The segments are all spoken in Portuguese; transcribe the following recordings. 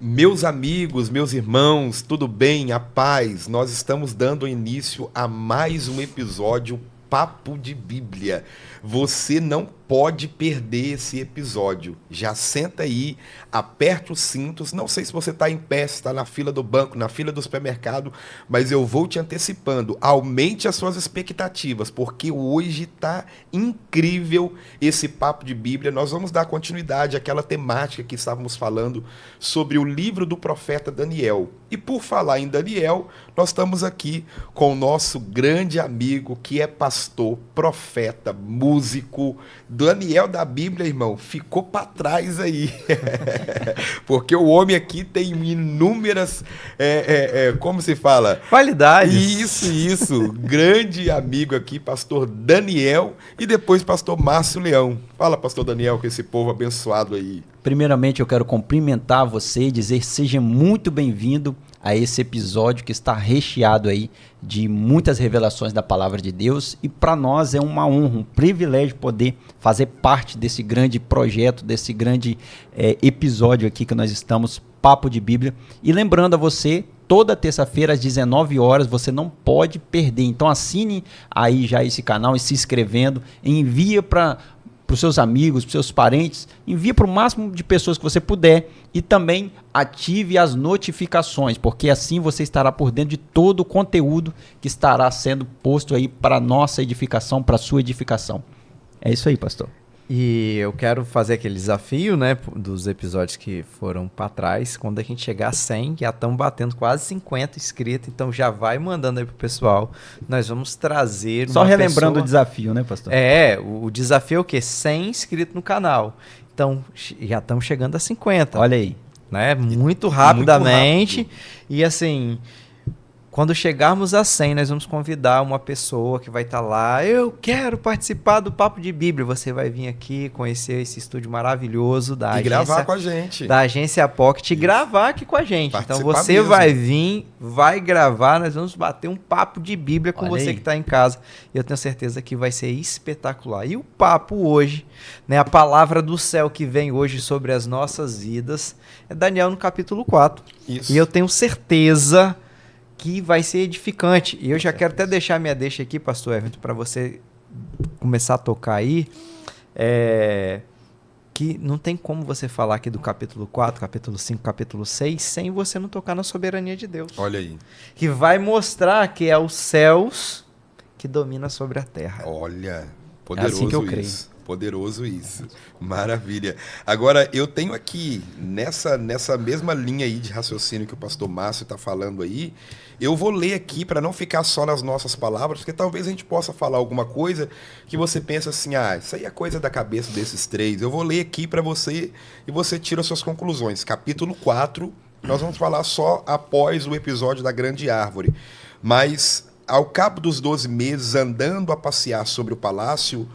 Meus amigos, meus irmãos, tudo bem? A paz? Nós estamos dando início a mais um episódio Papo de Bíblia. Você não pode perder esse episódio. Já senta aí, aperte os cintos. Não sei se você está em pé, se está na fila do banco, na fila do supermercado, mas eu vou te antecipando. Aumente as suas expectativas, porque hoje está incrível esse Papo de Bíblia. Nós vamos dar continuidade àquela temática que estávamos falando sobre o livro do profeta Daniel. E por falar em Daniel, nós estamos aqui com o nosso grande amigo que é pastor, profeta, músico. Daniel da Bíblia, irmão, ficou para trás aí. Porque o homem aqui tem inúmeras, como se fala? Qualidades. Isso. Grande amigo aqui, pastor Daniel, e depois pastor Márcio Leão. Fala, pastor Daniel, com esse povo abençoado aí. Primeiramente, eu quero cumprimentar você e dizer seja muito bem-vindo a esse episódio que está recheado aí de muitas revelações da palavra de Deus, e para nós é uma honra, um privilégio poder fazer parte desse grande projeto, desse grande episódio aqui que nós estamos, Papo de Bíblia. E lembrando a você, toda terça-feira às 19 horas, você não pode perder. Então assine aí já esse canal e se inscrevendo, envia para os seus amigos, para os seus parentes, envia para o máximo de pessoas que você puder e também ative as notificações, porque assim você estará por dentro de todo o conteúdo que estará sendo posto aí para a nossa edificação, para a sua edificação. É isso aí, pastor. E eu quero fazer aquele desafio, né, dos episódios que foram para trás. Quando a gente chegar a 100, já estamos batendo quase 50 inscritos, então já vai mandando aí pro pessoal. Nós vamos trazer Só relembrando o desafio, né, pastor? O desafio é o quê? 100 inscritos no canal. Então, já estamos chegando a 50. Olha aí. Né? Muito rapidamente. Muito rápido. E assim, quando chegarmos a 100, nós vamos convidar uma pessoa que vai estar lá. Eu quero participar do Papo de Bíblia. Você vai vir aqui conhecer esse estúdio maravilhoso da agência. E gravar com a gente. Da agência Pocket. E gravar aqui com a gente. Participar então você mesmo. vai vir, vai gravar. Nós vamos bater um papo de Bíblia com Olha você aí. que está em casa. E eu tenho certeza que vai ser espetacular. E o papo hoje, né, a palavra do céu que vem hoje sobre as nossas vidas, é Daniel no capítulo 4. Isso. E eu tenho certeza que vai ser edificante. E eu já quero até deixar minha deixa aqui, pastor Everton, para você começar a tocar aí, que não tem como você falar aqui do capítulo 4, capítulo 5, capítulo 6, sem você não tocar na soberania de Deus. Olha aí. Que vai mostrar que é os céus que domina sobre a terra. Olha, poderoso assim que eu creio. isso. Poderoso isso. Maravilha. Agora, eu tenho aqui, nessa mesma linha aí de raciocínio que o pastor Márcio está falando aí, eu vou ler aqui para não ficar só nas nossas palavras, porque talvez a gente possa falar alguma coisa que você pensa assim, isso aí é coisa da cabeça desses três. Eu vou ler aqui para você e você tira as suas conclusões. Capítulo 4, nós vamos falar só após o episódio da grande árvore. Mas, ao cabo dos 12 meses, andando a passear sobre o palácio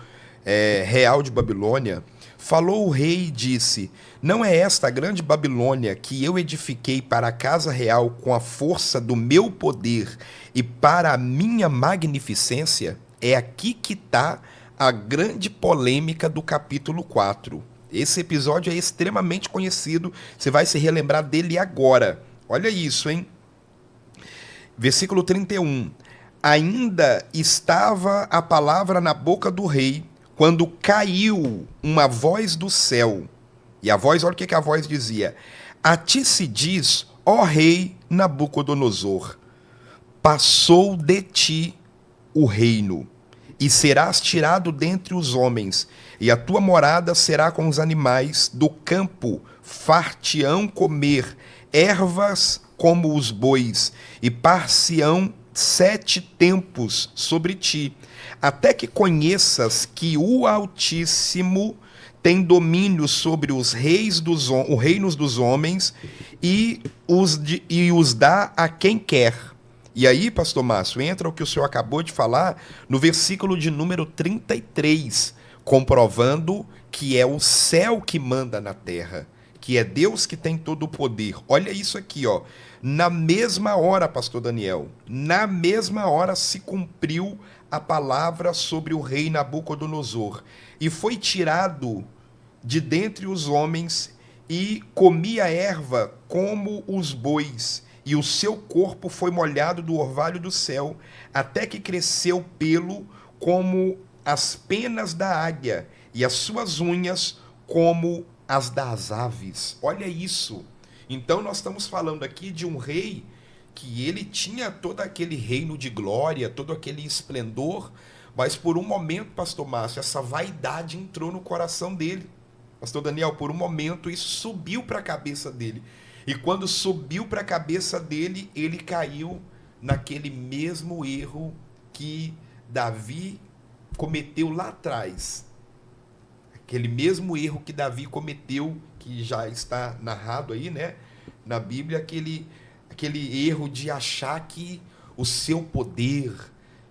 real de Babilônia, falou o rei e disse: não é esta a grande Babilônia que eu edifiquei para a casa real com a força do meu poder e para a minha magnificência? É aqui que está a grande polêmica do capítulo 4. Esse episódio é extremamente conhecido, você vai se relembrar dele agora. Olha isso, hein? Versículo 31. Ainda estava a palavra na boca do rei, quando caiu uma voz do céu. E a voz, olha o que a voz dizia: a ti se diz, ó rei Nabucodonosor, passou de ti o reino, e serás tirado dentre os homens, e a tua morada será com os animais do campo, far-te-ão comer ervas como os bois, e par-se-ão 7 tempos sobre ti, até que conheças que o Altíssimo tem domínio sobre os reinos dos homens e os dá a quem quer. E aí, pastor Márcio, entra o que o senhor acabou de falar no versículo de número 33, comprovando que é o céu que manda na terra, que é Deus que tem todo o poder. Olha isso aqui, ó. Na mesma hora, pastor Daniel, na mesma hora se cumpriu a palavra sobre o rei Nabucodonosor, e foi tirado de dentre os homens, e comia erva como os bois, e o seu corpo foi molhado do orvalho do céu, até que cresceu pelo como as penas da águia, e as suas unhas como as das aves. Olha isso. Então nós estamos falando aqui de um rei que ele tinha todo aquele reino de glória, todo aquele esplendor, mas por um momento, pastor Márcio, essa vaidade entrou no coração dele. Pastor Daniel, por um momento isso subiu para a cabeça dele. E quando subiu para a cabeça dele, ele caiu naquele mesmo erro que Davi cometeu lá atrás. Aquele mesmo erro que Davi cometeu, que já está narrado aí, né, na Bíblia, aquele erro de achar que o seu poder,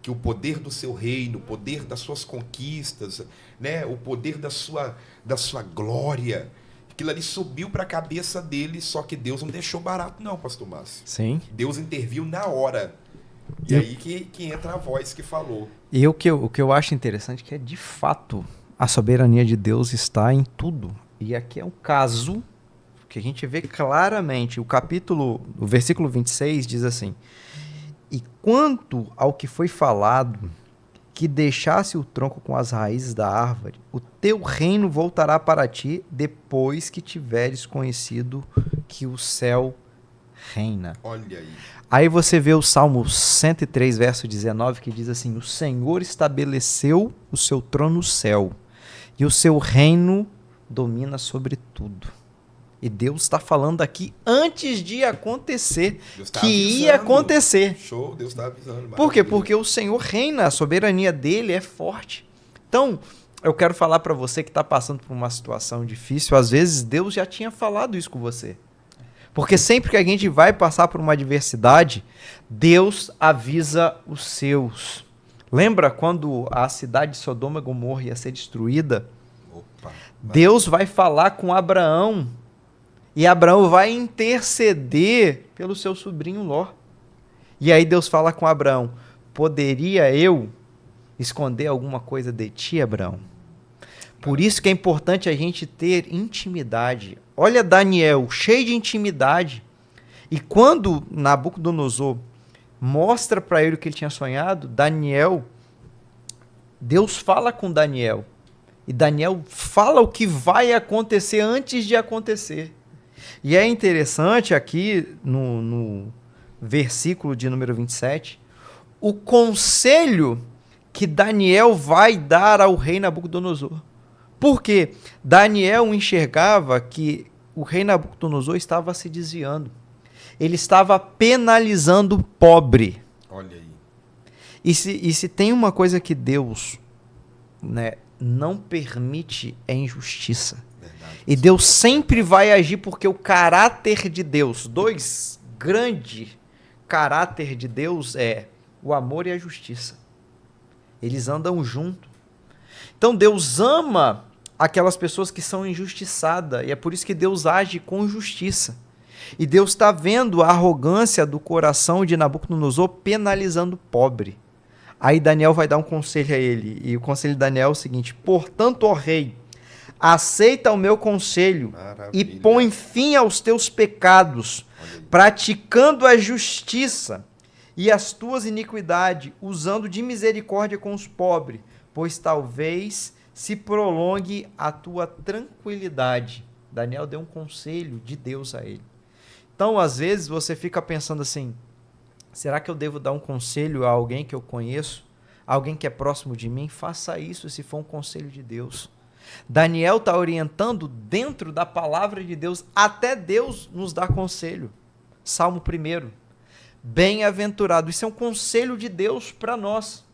que o poder do seu reino, o poder das suas conquistas, né, o poder da sua glória, aquilo ali subiu para a cabeça dele, só que Deus não deixou barato não, pastor Márcio. Sim. Deus interviu na hora. E aí que entra a voz que falou. E o que eu acho interessante é que, de fato, a soberania de Deus está em tudo. E aqui é um caso que a gente vê claramente. O versículo 26 diz assim: e quanto ao que foi falado, que deixasse o tronco com as raízes da árvore, o teu reino voltará para ti depois que tiveres conhecido que o céu reina. Olha aí. Aí você vê o Salmo 103, verso 19, que diz assim: o Senhor estabeleceu o seu trono no céu, e o seu reino domina sobre tudo. E Deus está falando aqui antes de acontecer, que ia acontecer. Show, Deus está avisando. Por quê? Porque o Senhor reina, a soberania dele é forte. Então, eu quero falar para você que está passando por uma situação difícil, às vezes Deus já tinha falado isso com você. Porque sempre que a gente vai passar por uma adversidade, Deus avisa os seus. Lembra quando a cidade de Sodoma e Gomorra ia ser destruída? Opa, Deus vai falar com Abraão. E Abraão vai interceder pelo seu sobrinho Ló. E aí Deus fala com Abraão: poderia eu esconder alguma coisa de ti, Abraão? Por isso que é importante a gente ter intimidade. Olha Daniel, cheio de intimidade. E quando Nabucodonosor mostra para ele o que ele tinha sonhado, Deus fala com Daniel. E Daniel fala o que vai acontecer antes de acontecer. E é interessante aqui no versículo de número 27, o conselho que Daniel vai dar ao rei Nabucodonosor. Por quê? Daniel enxergava que o rei Nabucodonosor estava se desviando. Ele estava penalizando o pobre. olha aí. E se tem uma coisa que Deus, né, não permite, é injustiça. Verdade. E Deus sempre vai agir porque o caráter de Deus, dois grandes caráter de Deus é o amor e a justiça. Eles andam juntos. Então Deus ama aquelas pessoas que são injustiçadas, e é por isso que Deus age com justiça. E Deus está vendo a arrogância do coração de Nabucodonosor penalizando o pobre. Aí Daniel vai dar um conselho a ele, e o conselho de Daniel é o seguinte: portanto, ó rei, aceita o meu conselho. Maravilha. E põe fim aos teus pecados, praticando a justiça e as tuas iniquidades, usando de misericórdia com os pobres, pois talvez se prolongue a tua tranquilidade. Daniel deu um conselho de Deus a ele. Então, às vezes, você fica pensando assim: será que eu devo dar um conselho a alguém que eu conheço? Alguém que é próximo de mim? Faça isso se for um conselho de Deus. Daniel está orientando dentro da palavra de Deus, até Deus nos dá conselho. Salmo 1. Bem-aventurado, isso é um conselho de Deus para nós.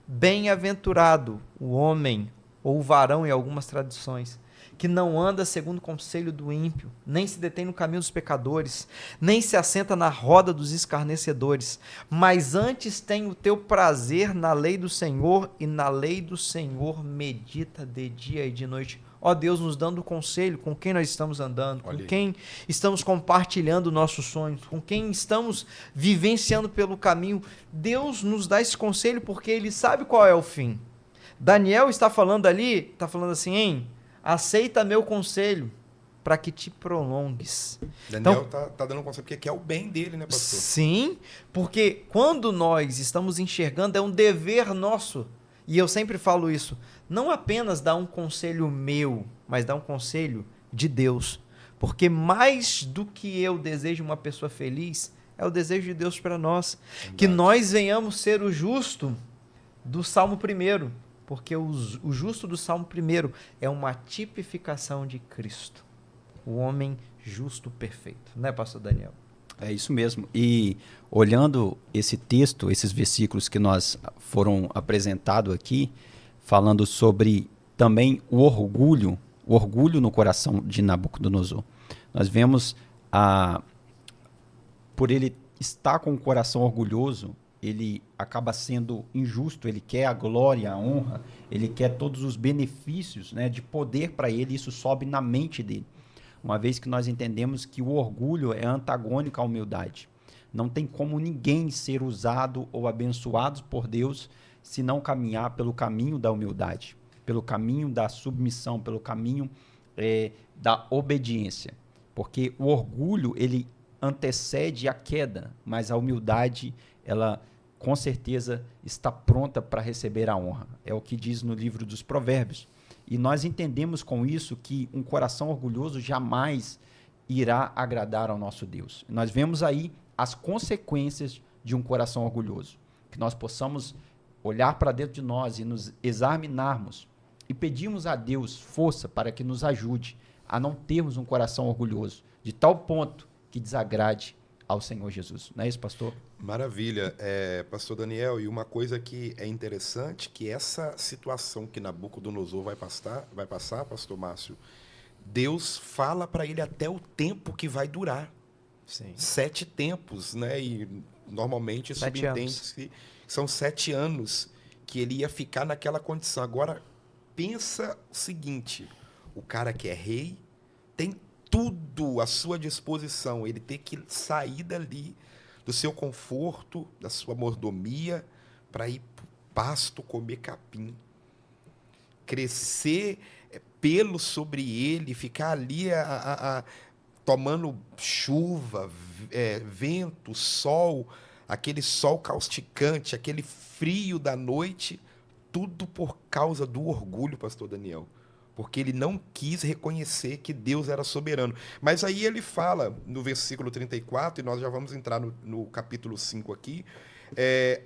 Bem-aventurado o homem, ou o varão em algumas traduções, que não anda segundo o conselho do ímpio, nem se detém no caminho dos pecadores, nem se assenta na roda dos escarnecedores, mas antes tem o teu prazer na lei do Senhor, e na lei do Senhor medita de dia e de noite. Ó Deus, nos dando conselho com quem nós estamos andando, com quem estamos compartilhando nossos sonhos, com quem estamos vivenciando pelo caminho. Deus nos dá esse conselho porque Ele sabe qual é o fim. Daniel está falando ali, está falando assim: aceita meu conselho, para que te prolongues. Daniel tá dando um conselho porque quer o bem dele, né, pastor? Sim, porque quando nós estamos enxergando, é um dever nosso. E eu sempre falo isso, não apenas dar um conselho meu, mas dar um conselho de Deus. Porque mais do que eu desejo uma pessoa feliz, é o desejo de Deus para nós. Verdade. Que nós venhamos ser o justo do Salmo 1, porque o justo do Salmo 1 é uma tipificação de Cristo, o homem justo perfeito. Né, pastor Daniel? É isso mesmo. E olhando esse texto, esses versículos que nós foram apresentados aqui, falando sobre também o orgulho no coração de Nabucodonosor. Nós vemos, por ele estar com o coração orgulhoso, ele acaba sendo injusto, ele quer a glória, a honra, ele quer todos os benefícios, né, de poder para ele, isso sobe na mente dele. Uma vez que nós entendemos que o orgulho é antagônico à humildade. Não tem como ninguém ser usado ou abençoado por Deus se não caminhar pelo caminho da humildade, pelo caminho da submissão, pelo caminho da obediência. Porque o orgulho, ele antecede a queda, mas a humildade, ela com certeza está pronta para receber a honra. É o que diz no livro dos Provérbios. E nós entendemos com isso que um coração orgulhoso jamais irá agradar ao nosso Deus. Nós vemos aí as consequências de um coração orgulhoso. Que nós possamos olhar para dentro de nós e nos examinarmos e pedirmos a Deus força para que nos ajude a não termos um coração orgulhoso, de tal ponto que desagrade ao Senhor Jesus. Não é isso, pastor? Maravilha, pastor Daniel, e uma coisa que é interessante, que essa situação que Nabucodonosor vai passar, pastor Márcio, Deus fala para ele até o tempo que vai durar. Sim. 7 tempos, né? E normalmente subentende-se que são 7 anos que ele ia ficar naquela condição. Agora, pensa o seguinte, o cara que é rei tem tudo à sua disposição, ele tem que sair dali, do seu conforto, da sua mordomia, para ir para o pasto comer capim. Crescer pelo sobre ele, ficar ali tomando chuva, vento, sol, aquele sol causticante, aquele frio da noite, tudo por causa do orgulho, pastor Daniel. Porque ele não quis reconhecer que Deus era soberano. Mas aí ele fala, no versículo 34, e nós já vamos entrar no capítulo 5 aqui,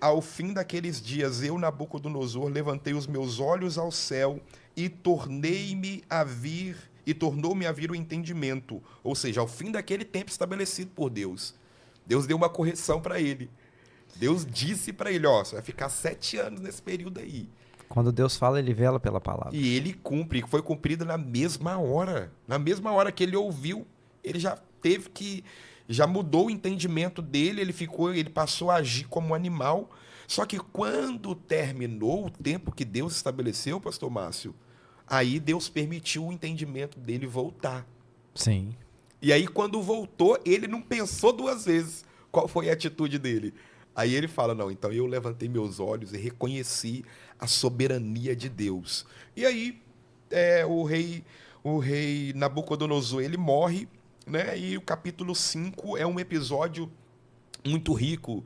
ao fim daqueles dias, eu, Nabucodonosor, levantei os meus olhos ao céu e tornou-me a vir o entendimento. Ou seja, ao fim daquele tempo estabelecido por Deus. Deus deu uma correção para ele. Deus disse para ele, você vai ficar 7 anos nesse período aí. Quando Deus fala, ele vela pela palavra. E ele cumpre, foi cumprido na mesma hora. Na mesma hora que ele ouviu, ele já mudou o entendimento dele, ele passou a agir como um animal. Só que quando terminou o tempo que Deus estabeleceu, pastor Márcio, aí Deus permitiu o entendimento dele voltar. Sim. E aí quando voltou, ele não pensou 2 vezes qual foi a atitude dele. Aí ele fala, não, então eu levantei meus olhos e reconheci a soberania de Deus. E aí o rei Nabucodonosor, ele morre, né? E o capítulo 5 é um episódio muito rico,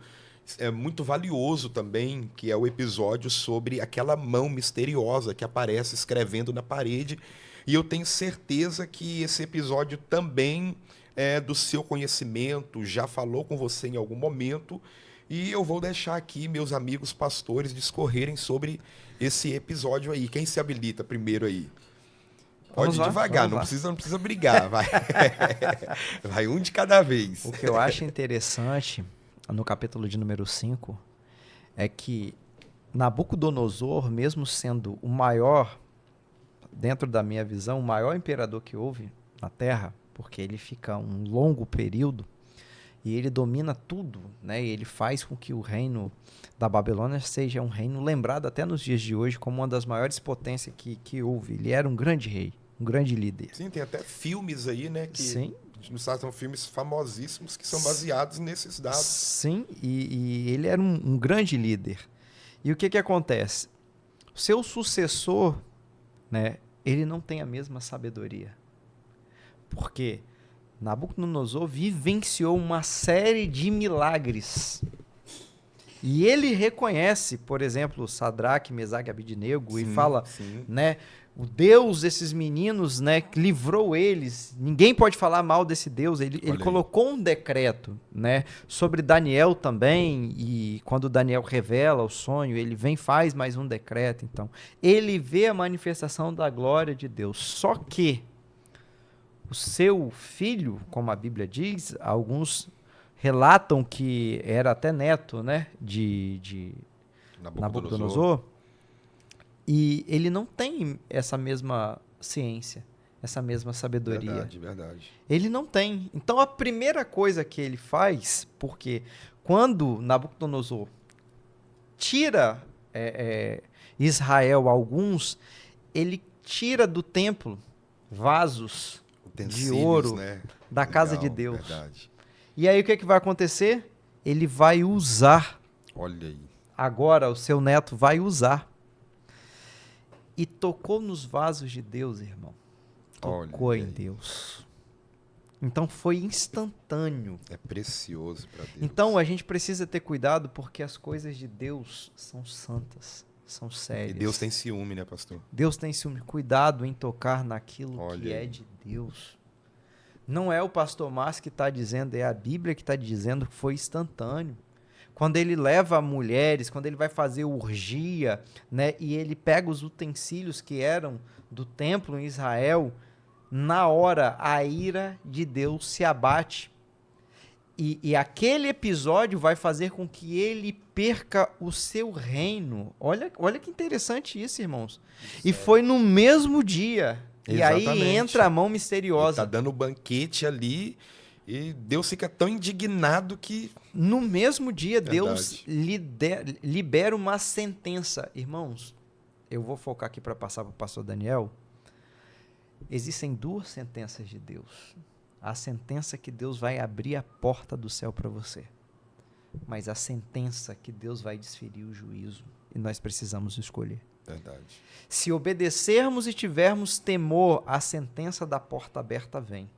muito valioso também, que é o episódio sobre aquela mão misteriosa que aparece escrevendo na parede. E eu tenho certeza que esse episódio também é do seu conhecimento, já falou com você em algum momento. E eu vou deixar aqui meus amigos pastores discorrerem sobre esse episódio aí. Quem se habilita primeiro aí? Pode ir devagar, não precisa brigar. Vai. Vai um de cada vez. O que eu acho interessante no capítulo de número 5 é que Nabucodonosor, mesmo sendo o maior, dentro da minha visão, o maior imperador que houve na Terra, porque ele fica um longo período, e ele domina tudo, né? E ele faz com que o reino da Babilônia seja um reino lembrado até nos dias de hoje como uma das maiores potências que houve. Ele era um grande rei, um grande líder. Sim, tem até filmes aí, né? Que sim. Nos Estados Unidos são filmes famosíssimos que são baseados nesses dados. Sim, e ele era um grande líder. E o que acontece? Seu sucessor, né? Ele não tem a mesma sabedoria. Porque Nabucodonosor vivenciou uma série de milagres. E ele reconhece, por exemplo, Sadraque, Mesaque e Abednego e fala, né, o Deus desses meninos, né, que livrou eles. Ninguém pode falar mal desse Deus. Ele colocou um decreto, né, sobre Daniel também. E quando Daniel revela o sonho, ele vem e faz mais um decreto. Então, ele vê a manifestação da glória de Deus. Só que o seu filho, como a Bíblia diz, alguns relatam que era até neto, né, de Nabucodonosor, e ele não tem essa mesma ciência, essa mesma sabedoria. Verdade. Ele não tem. Então a primeira coisa que ele faz, porque quando Nabucodonosor tira Israel alguns, ele tira do templo vasos de ouro, né, da casa de Deus. Verdade. E aí o que vai acontecer? Ele vai usar. Olha aí. Agora o seu neto vai usar. E tocou nos vasos de Deus, irmão. Tocou em Deus. Então foi instantâneo. É precioso para Deus. Então a gente precisa ter cuidado porque as coisas de Deus são santas, são sérias. E Deus tem ciúme, né, pastor? Deus tem ciúme. Cuidado em tocar naquilo que é de Deus. Não é o pastor Márcio que está dizendo, é a Bíblia que está dizendo que foi instantâneo. Quando ele leva mulheres, quando ele vai fazer orgia, né, e ele pega os utensílios que eram do templo em Israel, na hora a ira de Deus se abate. E aquele episódio vai fazer com que ele perca o seu reino. Olha que interessante isso, irmãos. E foi no mesmo dia. Exatamente. E aí entra a mão misteriosa. Ele tá dando banquete ali e Deus fica tão indignado que... No mesmo dia, Deus libera uma sentença. Irmãos, eu vou focar aqui para passar para o pastor Daniel. Existem duas sentenças de Deus. A sentença que Deus vai abrir a porta do céu para você. Mas a sentença que Deus vai desferir o juízo. E nós precisamos escolher. Verdade. Se obedecermos e tivermos temor, a sentença da porta aberta vem.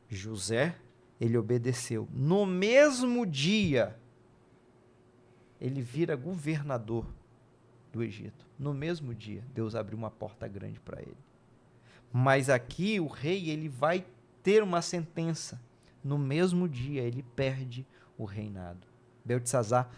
José, ele obedeceu. No mesmo dia, ele vira governador do Egito. No mesmo dia, Deus abriu uma porta grande para ele. Mas aqui, o rei, ele vai ter uma sentença. No mesmo dia, ele perde o reinado. Beltesazar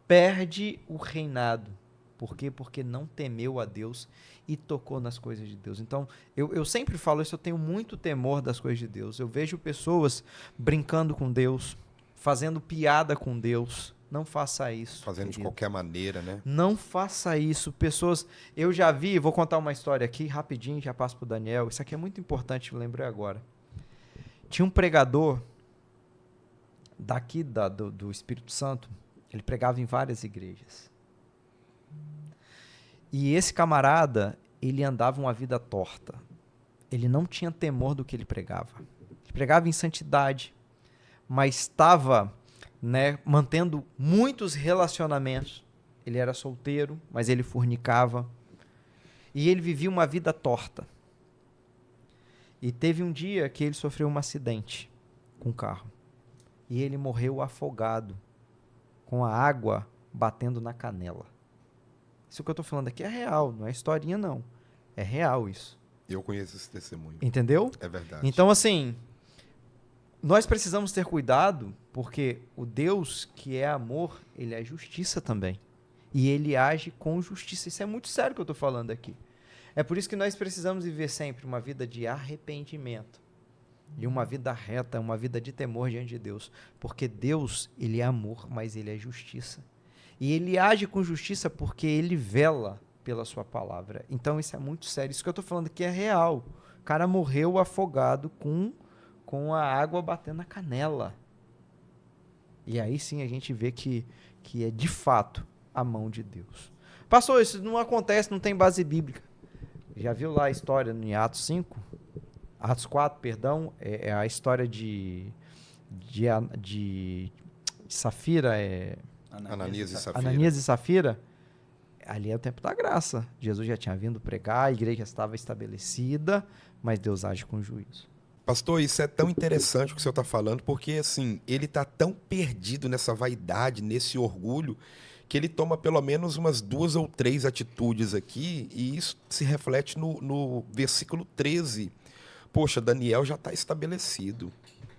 perde o reinado. Por quê? Porque não temeu a Deus e tocou nas coisas de Deus. Então, eu sempre falo isso, eu tenho muito temor das coisas de Deus. Eu vejo pessoas brincando com Deus, fazendo piada com Deus. Não faça isso. Fazendo de qualquer maneira, né? Não faça isso. Pessoas, eu já vi, vou contar uma história aqui, rapidinho, já passo para o Daniel. Isso aqui é muito importante, eu lembrei agora. Tinha um pregador daqui do Espírito Santo, ele pregava em várias igrejas. E esse camarada, ele andava uma vida torta. Ele não tinha temor do que ele pregava. Ele pregava em santidade, mas estava, né, mantendo muitos relacionamentos. Ele era solteiro, mas ele fornicava. E ele vivia uma vida torta. E teve um dia que ele sofreu um acidente com o carro. E ele morreu afogado, com a água batendo na canela. Isso que eu estou falando aqui é real, não é historinha não. É real isso. Eu conheço esse testemunho. Entendeu? É verdade. Então, assim, nós precisamos ter cuidado, porque o Deus que é amor, ele é justiça também. E ele age com justiça. Isso é muito sério que eu estou falando aqui. É por isso que nós precisamos viver sempre uma vida de arrependimento. E uma vida reta, uma vida de temor diante de Deus. Porque Deus, ele é amor, mas ele é justiça. E ele age com justiça porque ele vela pela sua palavra. Então isso é muito sério. Isso que eu estou falando aqui é real. O cara morreu afogado com a água batendo na canela. E aí sim a gente vê que é de fato a mão de Deus. Pastor, isso não acontece, não tem base bíblica. Já viu lá a história em Atos 5? Atos 4, perdão, é a história de Safira, Ananias e Safira. Ananias e Safira. Ali é o tempo da graça. Jesus já tinha vindo pregar, a igreja estava estabelecida, mas Deus age com juízo. Pastor, isso é tão interessante o que o senhor está falando, porque assim, ele está tão perdido nessa vaidade, nesse orgulho, que ele toma pelo menos umas 2 ou 3 atitudes aqui, e isso se reflete no versículo 13. Poxa, Daniel já está estabelecido.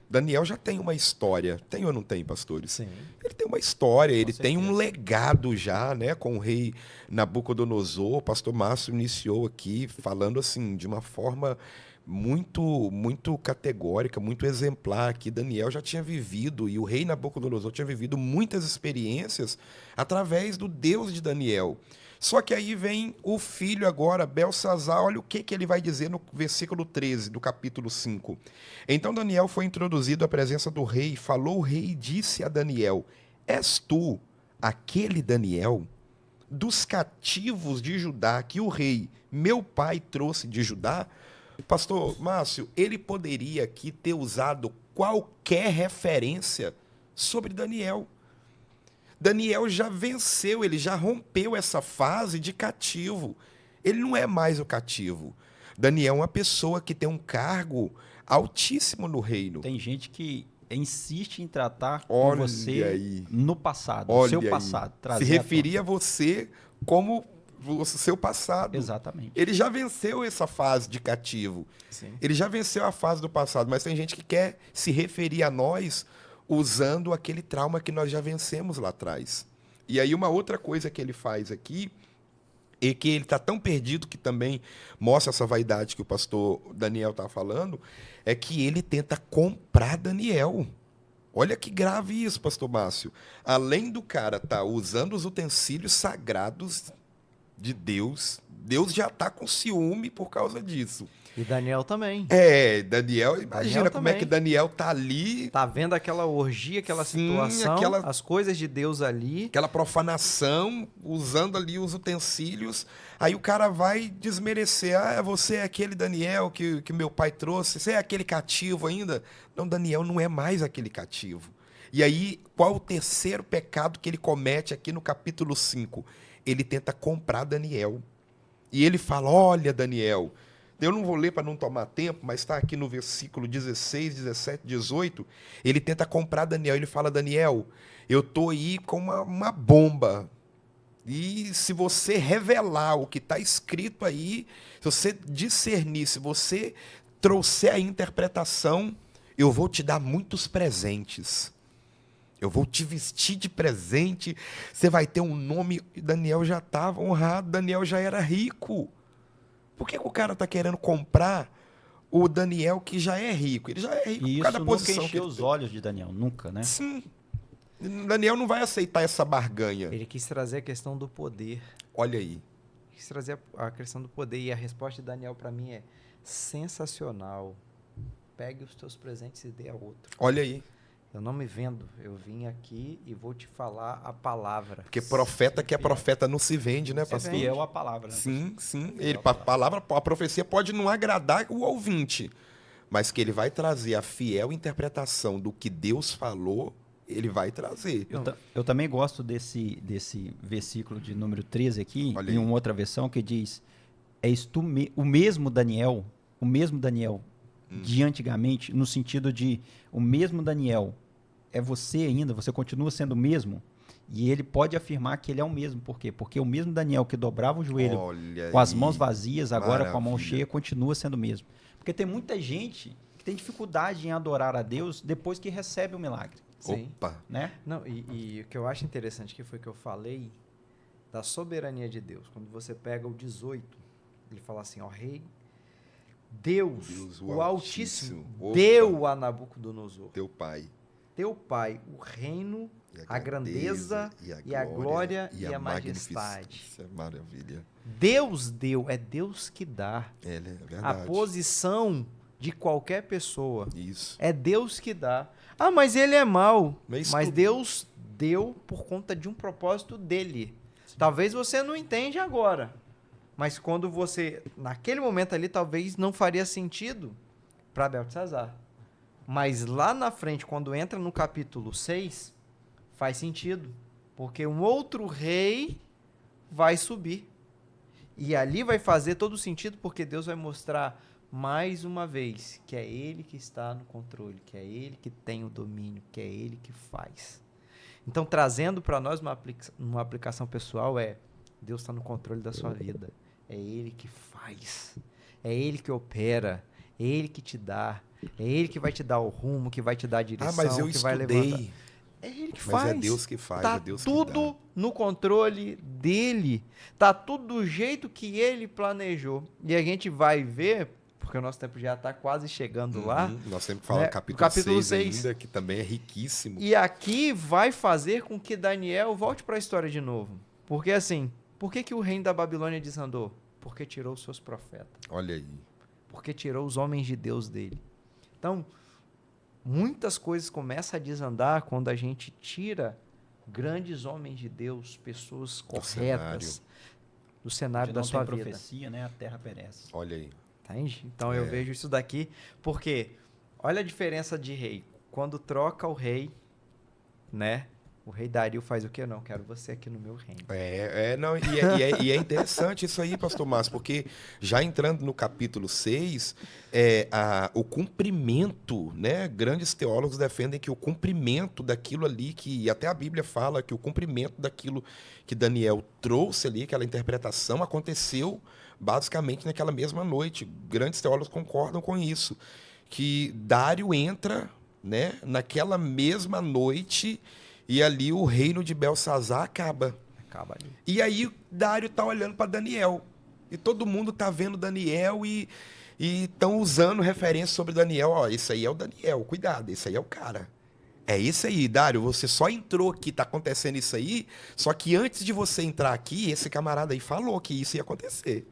Daniel já tem uma história. Tem ou não tem, pastores? Sim. Ele tem uma história, ele Com tem um certeza. legado já, né, com o rei Nabucodonosor. O pastor Márcio iniciou aqui falando assim, de uma forma muito categórica, muito exemplar, que Daniel já tinha vivido e o rei Nabucodonosor tinha vivido muitas experiências através do Deus de Daniel. Só que aí vem o filho agora, Belsazar, olha o que ele vai dizer no versículo 13 do capítulo 5. Então Daniel foi introduzido à presença do rei, falou o rei e disse a Daniel: És tu aquele Daniel dos cativos de Judá que o rei, meu pai, trouxe de Judá? Pastor Márcio, ele poderia aqui ter usado qualquer referência sobre Daniel. Daniel já venceu, ele já rompeu essa fase de cativo. Ele não é mais o cativo. Daniel é uma pessoa que tem um cargo altíssimo no reino. Tem gente que insiste em tratar com Olha você aí. no passado, o Olha seu aí. passado. Se trazer à referir a você como o seu passado. tona. Exatamente. Ele já venceu essa fase de cativo. Sim. Ele já venceu a fase do passado, mas tem gente que quer se referir a nós usando aquele trauma que nós já vencemos lá atrás. E aí uma outra coisa que ele faz aqui e que ele está tão perdido, que também mostra essa vaidade que o pastor Daniel está falando, é que ele tenta comprar Daniel. Olha que grave isso, pastor Márcio. Além do cara estar usando os utensílios sagrados de Deus, Deus já está com ciúme por causa disso. E Daniel também. Daniel, imagina Daniel como é também. que Daniel tá ali, Tá vendo aquela orgia, aquela Sim, situação, aquela- as coisas de Deus ali. aquela profanação, usando ali os utensílios, aí o cara vai desmerecer, você é aquele Daniel que meu pai trouxe, você é aquele cativo ainda? Não, Daniel não é mais aquele cativo. E aí, qual o terceiro pecado que ele comete aqui no capítulo 5? Ele tenta comprar Daniel. E ele fala, olha Daniel, eu não vou ler para não tomar tempo, mas está aqui no versículo 16, 17, 18. Ele tenta comprar Daniel. Ele fala: Daniel, eu estou aí com uma bomba. E se você revelar o que está escrito aí, se você discernir, se você trouxer a interpretação, eu vou te dar muitos presentes. Eu vou te vestir de presente. Você vai ter um nome. Daniel já estava honrado, Daniel já era rico. Por que o cara está querendo comprar o Daniel que já é rico? Ele já é rico E por isso causa da nunca posição que encheu ele os tem. olhos de Daniel, nunca, né? Sim. Daniel não vai aceitar essa barganha. Ele quis trazer a questão do poder. Olha aí. Quis trazer a questão do poder. E a resposta de Daniel para mim é sensacional. Pegue os teus presentes e dê a outro. Olha aí. Eu não me vendo. Eu vim aqui e vou te falar a palavra. Porque profeta que é profeta não se vende, né, Se pastor? vende. Fiel à palavra, né? Sim, sim. Fiel à A profecia pode não agradar o ouvinte, mas que ele vai trazer a fiel interpretação do que Deus falou, ele vai trazer. Eu também gosto desse versículo de número 13 aqui, Olha em aí. uma outra versão, que diz: És tu o mesmo Daniel de antigamente, no sentido de o mesmo Daniel é você ainda, você continua sendo o mesmo, e ele pode afirmar que ele é o mesmo. Por quê? Porque o mesmo Daniel que dobrava o joelho Olha com as aí. mãos vazias, agora com a mão Maravilha. cheia, continua sendo o mesmo. Porque tem muita gente que tem dificuldade em adorar a Deus depois que recebe o milagre, Sim. Opa. né? Não, e o que eu acho interessante aqui foi que eu falei da soberania de Deus. Quando você pega o 18, ele fala assim, ó, rei, Deus, o Altíssimo, Opa. deu a Nabucodonosor, Teu pai. teu pai, o reino, a grandeza e a glória e a majestade. magnificência. Maravilha. Deus deu, é Deus que dá. É A verdade. posição de qualquer pessoa. Isso. É Deus que dá. Ah, mas ele é mau. Mas Mas tudo- Deus deu por conta de um propósito dele. Talvez você não entende agora. Mas quando você, naquele momento ali, talvez não faria sentido para Beltesazar. Mas lá na frente, quando entra no capítulo 6, faz sentido. Porque um outro rei vai subir. E ali vai fazer todo sentido, porque Deus vai mostrar mais uma vez que é ele que está no controle, que é ele que tem o domínio, que é ele que faz. Então, trazendo para nós uma aplicação pessoal Deus está no controle da sua vida. É ele que faz. É ele que opera. É ele que te dá. É ele que vai te dar o rumo, que vai te dar a direção, mas eu que vai estudei. levantar. É ele que Mas faz. é Deus que faz, tá é Deus que tudo dá. no controle dele. Tá tudo do jeito que ele planejou. E a gente vai ver, porque o nosso tempo já está quase chegando lá. Nós temos que falar né? do capítulo, capítulo 6 ainda, que também é riquíssimo. E aqui vai fazer com que Daniel volte para a história de novo. Porque assim, por que o reino da Babilônia desandou? Porque tirou os seus profetas. Olha aí. Porque tirou os homens de Deus dele. Então, muitas coisas começam a desandar quando a gente tira grandes homens de Deus, pessoas corretas do cenário da sua vida. Profecia, né? A terra perece. Olha aí. Entende? Então eu vejo isso daqui, porque olha a diferença de rei. Quando troca o rei, né? O rei Dario faz o quê? Eu não quero você aqui no meu reino. Não, e é interessante isso aí, pastor Márcio, porque já entrando no capítulo 6, o cumprimento, né? Grandes teólogos defendem que o cumprimento daquilo ali, que até a Bíblia fala que o cumprimento daquilo que Daniel trouxe ali, aquela interpretação, aconteceu basicamente naquela mesma noite. Grandes teólogos concordam com isso, que Dário entra, né, naquela mesma noite. E ali o reino de Belsazar acaba. Acaba ali. E aí Dário tá olhando para Daniel. E todo mundo tá vendo Daniel e estão usando referência sobre Daniel. Ó, esse aí é o Daniel, cuidado, esse aí é o cara. É isso aí, Dário, você só entrou aqui, tá acontecendo isso aí, só que antes de você entrar aqui, esse camarada aí falou que isso ia acontecer.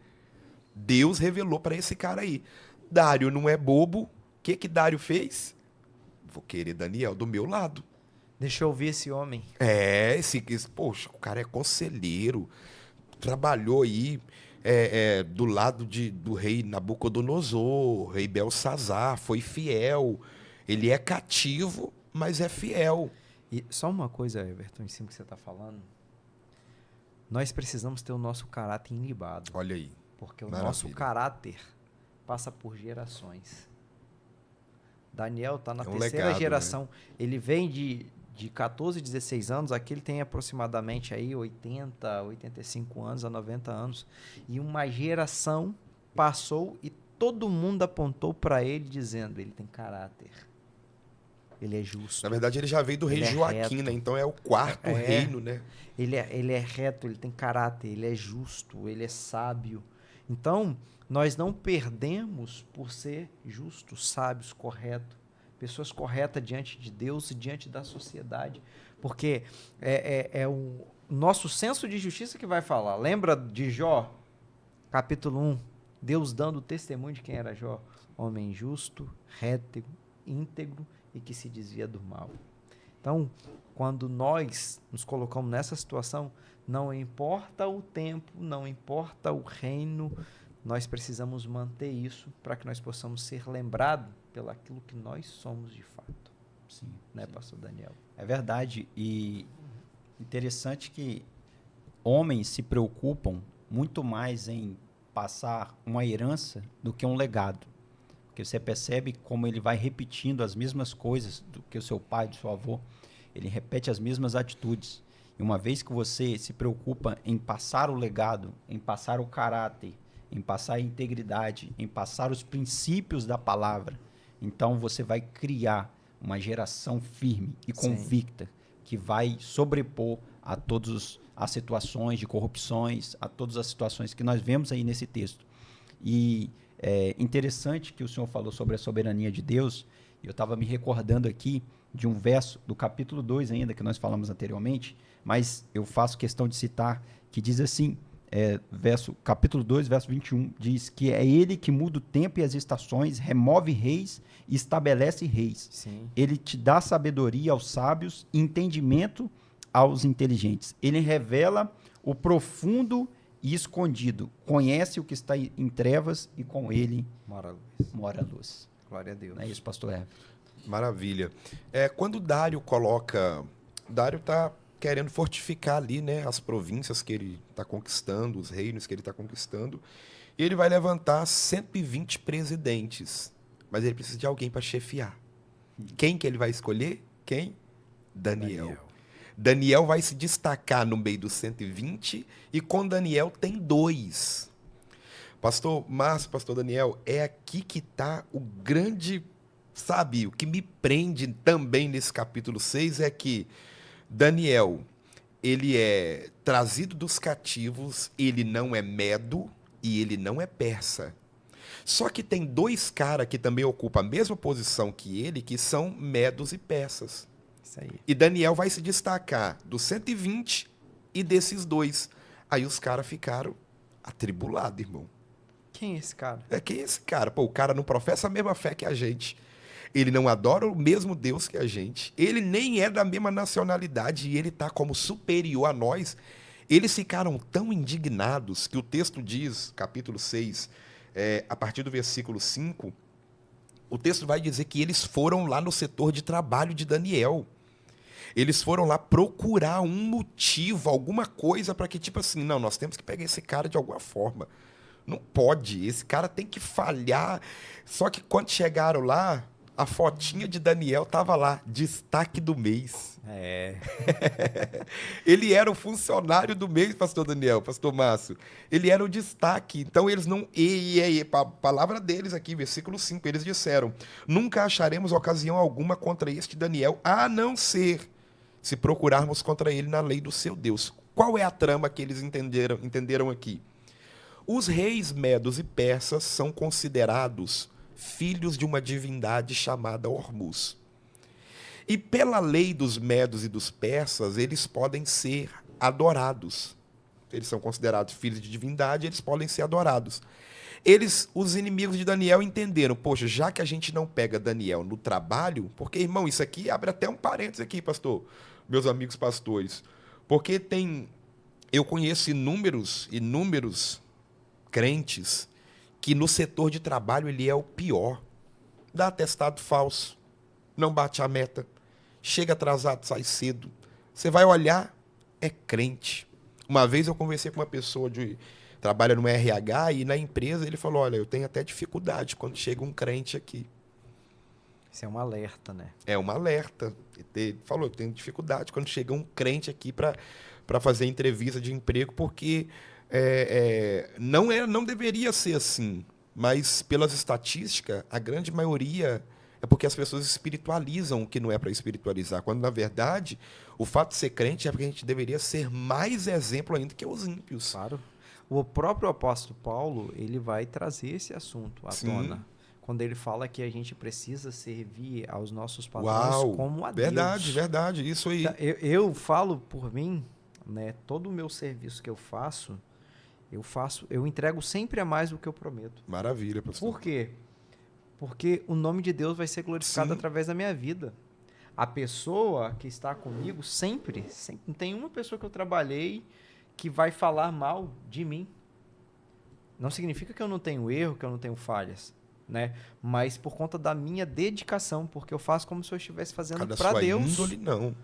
Deus revelou para esse cara aí. Dário não é bobo. O que Dário fez? Vou querer Daniel do meu lado. Deixa eu ouvir esse homem. Poxa, o cara é conselheiro, trabalhou aí do lado do rei Nabucodonosor, rei Belsazar, foi fiel. Ele é cativo, mas é fiel. E só uma coisa, Everton, em cima que você está falando. Nós precisamos ter o nosso caráter ilibado. Olha aí. Porque o Maravilha. nosso caráter passa por gerações. Daniel está na terceira legado, geração. né? Ele vem de 14, 16 anos. Aqui ele tem aproximadamente aí 80, 85 anos a 90 anos. E uma geração passou e todo mundo apontou para ele dizendo, ele tem caráter. Ele é justo. Na verdade, ele já veio do rei Ele é Joaquim, reto. né? Então é o quarto reino, né? Ele é reto, ele tem caráter, ele é justo, ele é sábio. Então, nós não perdemos por ser justos, sábios, corretos. Pessoas corretas diante de Deus e diante da sociedade. Porque é o nosso senso de justiça que vai falar. Lembra de Jó, capítulo 1? Deus dando testemunho de quem era Jó. Homem justo, reto, íntegro e que se desvia do mal. Então, quando nós nos colocamos nessa situação, não importa o tempo, não importa o reino, nós precisamos manter isso para que nós possamos ser lembrados pelo aquilo que nós somos de fato. Sim, né, sim. pastor Daniel? É verdade. E interessante que homens se preocupam muito mais em passar uma herança do que um legado. Porque você percebe como ele vai repetindo as mesmas coisas do que o seu pai, do seu avô. Ele repete as mesmas atitudes. E uma vez que você se preocupa em passar o legado, em passar o caráter, em passar a integridade, em passar os princípios da palavra, então você vai criar uma geração firme e convicta, que vai sobrepor a todas as situações de corrupções, a todas as situações que nós vemos aí nesse texto. E é interessante que o senhor falou sobre a soberania de Deus. Eu estava me recordando aqui de um verso do capítulo 2 ainda, que nós falamos anteriormente, mas eu faço questão de citar, que diz assim, capítulo 2, verso 21, diz que é ele que muda o tempo e as estações, remove reis e estabelece reis. Sim. Ele te dá sabedoria aos sábios, entendimento aos inteligentes. Ele revela o profundo e escondido, conhece o que está em trevas e com ele mora a luz. Glória a Deus. Não é isso, pastor Hervé? Maravilha. Quando Dário está querendo fortificar ali, né, as províncias que ele está conquistando, os reinos que ele está conquistando. Ele vai levantar 120 presidentes, mas ele precisa de alguém para chefiar. Quem que ele vai escolher? Quem? Daniel. Daniel vai se destacar no meio dos 120 e com Daniel tem 2. Pastor Márcio, pastor Daniel, é aqui que está o grande, sabe, o que me prende também nesse capítulo 6 é que Daniel, ele é trazido dos cativos, ele não é medo e ele não é persa. Só que tem 2 caras que também ocupam a mesma posição que ele, que são medos e persas. Isso aí. E Daniel vai se destacar dos 120 e desses 2. Aí os caras ficaram atribulados, irmão. Quem é esse cara? Quem é esse cara? Pô, o cara não professa a mesma fé que a gente. Ele não adora o mesmo Deus que a gente. Ele nem é da mesma nacionalidade e ele está como superior a nós. Eles ficaram tão indignados que o texto diz, capítulo 6, a partir do versículo 5, o texto vai dizer que eles foram lá no setor de trabalho de Daniel. Eles foram lá procurar um motivo, alguma coisa para que, tipo assim, não, nós temos que pegar esse cara de alguma forma. Não pode, esse cara tem que falhar. Só que quando chegaram lá, a fotinha de Daniel tava lá, destaque do mês. Ele era o funcionário do mês, pastor Daniel, pastor Márcio. Ele era o destaque. Então eles não... a palavra deles aqui, versículo 5, eles disseram: nunca acharemos ocasião alguma contra este Daniel, a não ser se procurarmos contra ele na lei do seu Deus. Qual é a trama que eles entenderam aqui? Os reis medos e persas são considerados filhos de uma divindade chamada Hormuz. E pela lei dos medos e dos persas, eles podem ser adorados. Eles são considerados filhos de divindade, eles podem ser adorados. Os inimigos de Daniel entenderam, poxa, já que a gente não pega Daniel no trabalho, porque, irmão, isso aqui abre até um parênteses aqui, pastor, meus amigos pastores, porque eu conheço inúmeros crentes que no setor de trabalho ele é o pior. Dá atestado falso, não bate a meta, chega atrasado, sai cedo. Você vai olhar, é crente. Uma vez eu conversei com uma pessoa que trabalha no RH e na empresa ele falou, olha, eu tenho até dificuldade quando chega um crente aqui. Isso é um alerta, né? É um alerta. Ele falou, eu tenho dificuldade quando chega um crente aqui para fazer entrevista de emprego, porque não deveria ser assim. Mas pelas estatísticas, a grande maioria é porque as pessoas espiritualizam o que não é para espiritualizar, quando na verdade o fato de ser crente é porque a gente deveria ser mais exemplo ainda que os ímpios. Claro. O próprio apóstolo Paulo, ele vai trazer esse assunto à tona. Quando ele fala que a gente precisa servir aos nossos patrões como a Deus. Verdade, isso aí. Eu falo por mim, né, todo o meu serviço que eu entrego sempre a mais do que eu prometo. Maravilha, pastor. Por quê? Porque o nome de Deus vai ser glorificado através da minha vida. A pessoa que está comigo sempre, não tem uma pessoa que eu trabalhei que vai falar mal de mim. Não significa que eu não tenho erro, que eu não tenho falhas, né? Mas por conta da minha dedicação, porque eu faço como se eu estivesse fazendo para Deus. Índole, não.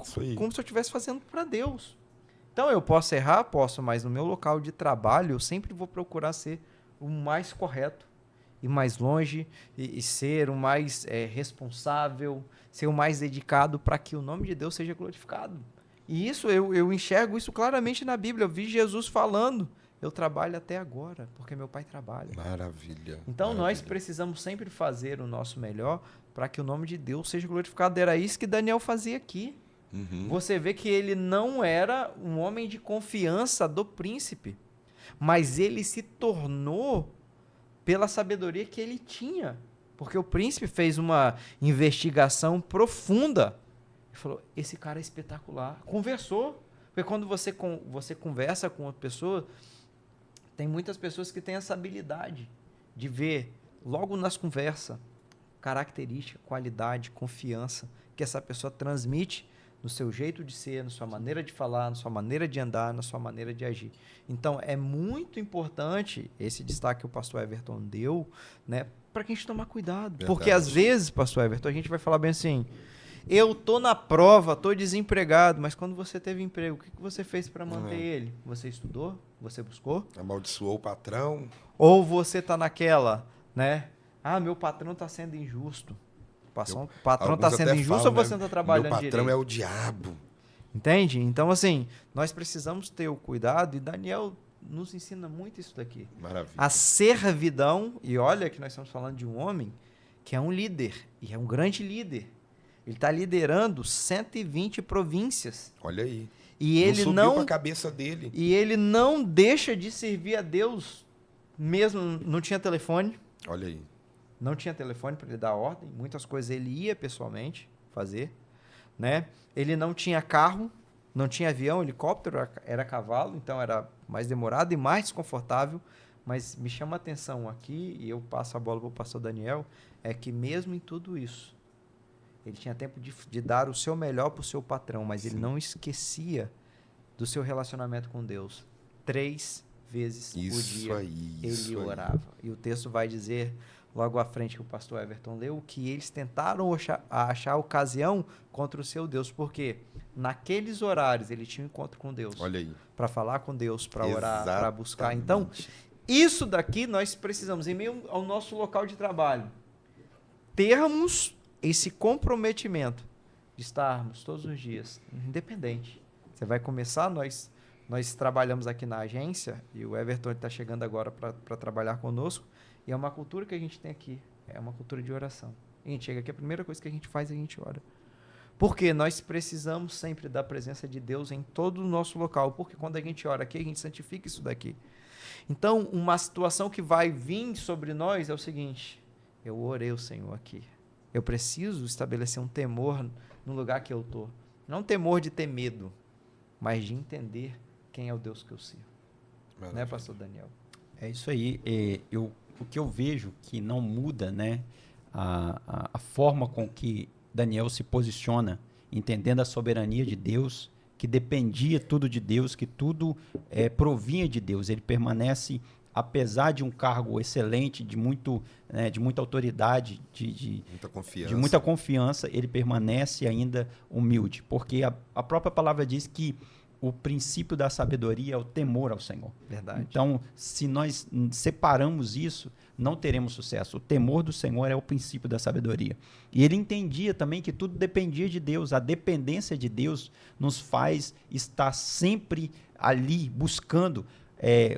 Isso aí. Como se eu estivesse fazendo para Deus. Então eu posso errar, mas no meu local de trabalho eu sempre vou procurar ser o mais correto, ir mais longe e ser o mais responsável, ser o mais dedicado para que o nome de Deus seja glorificado. E isso eu enxergo isso claramente na Bíblia. Eu vi Jesus falando, eu trabalho até agora, porque meu pai trabalha. Maravilha. Então nós precisamos sempre fazer o nosso melhor para que o nome de Deus seja glorificado. Era isso que Daniel fazia aqui. Você vê que ele não era um homem de confiança do príncipe, mas ele se tornou pela sabedoria que ele tinha, porque o príncipe fez uma investigação profunda e falou, esse cara é espetacular, conversou, porque quando você conversa com uma pessoa, tem muitas pessoas que têm essa habilidade de ver logo nas conversas característica, qualidade, confiança que essa pessoa transmite no seu jeito de ser, na sua maneira de falar, na sua maneira de andar, na sua maneira de agir. Então, é muito importante esse destaque que o pastor Everton deu, né, para que a gente tomar cuidado. Verdade. Porque, às vezes, pastor Everton, a gente vai falar bem assim, Eu tô na prova, tô desempregado, mas quando você teve emprego, o que você fez para manter ele? Você estudou? Você buscou? Amaldiçoou o patrão. Ou você tá naquela, né? Ah, meu patrão tá sendo injusto. O patrão tá Alguns sendo até injusto falam, ou você né? não tá Meu trabalhando patrão direito? é o diabo. Entende? Então, assim, nós precisamos ter o cuidado, e Daniel nos ensina muito isso daqui. Maravilha. A servidão, e olha que nós estamos falando de um homem que é um líder, e é um grande líder. Ele está liderando 120 províncias. Olha aí. E ele subiu para a cabeça dele. E ele não deixa de servir a Deus, mesmo não tinha telefone. Olha aí. Não tinha telefone para ele dar ordem. Muitas coisas ele ia pessoalmente fazer, né? Ele não tinha carro, não tinha avião, helicóptero, era cavalo, então era mais demorado e mais desconfortável. Mas me chama a atenção aqui, e eu passo a bola para o pastor Daniel, é que mesmo em tudo isso, ele tinha tempo de dar o seu melhor para o seu patrão, mas ele não esquecia do seu relacionamento com Deus. 3 vezes por dia ele orava. E o texto vai dizer, logo à frente que o pastor Everton leu, que eles tentaram achar ocasião contra o seu Deus. Porque naqueles horários ele tinha um encontro com Deus. Olha aí. Para falar com Deus, para orar, para buscar. Então, isso daqui nós precisamos, em meio ao nosso local de trabalho, termos esse comprometimento de estarmos todos os dias independente. Você vai começar, nós trabalhamos aqui na agência, e o Everton está chegando agora para trabalhar conosco, e é uma cultura que a gente tem aqui, é uma cultura de oração. A gente chega aqui, a primeira coisa que a gente faz é a gente ora. Porque nós precisamos sempre da presença de Deus em todo o nosso local, porque quando a gente ora aqui, a gente santifica isso daqui. Então, uma situação que vai vir sobre nós é o seguinte: eu orei o Senhor aqui. Eu preciso estabelecer um temor no lugar que eu estou. Não temor de ter medo, mas de entender quem é o Deus que eu sirvo. Né, pastor Daniel? É isso aí. O que eu vejo que não muda, né, a forma com que Daniel se posiciona, entendendo a soberania de Deus, que dependia tudo de Deus, que tudo provinha de Deus. Ele permanece, apesar de um cargo excelente, de muita autoridade, de muita confiança, ele permanece ainda humilde, porque a própria palavra diz que o princípio da sabedoria é o temor ao Senhor. Verdade. Então, se nós separamos isso, não teremos sucesso. O temor do Senhor é o princípio da sabedoria. E ele entendia também que tudo dependia de Deus. A dependência de Deus nos faz estar sempre ali buscando.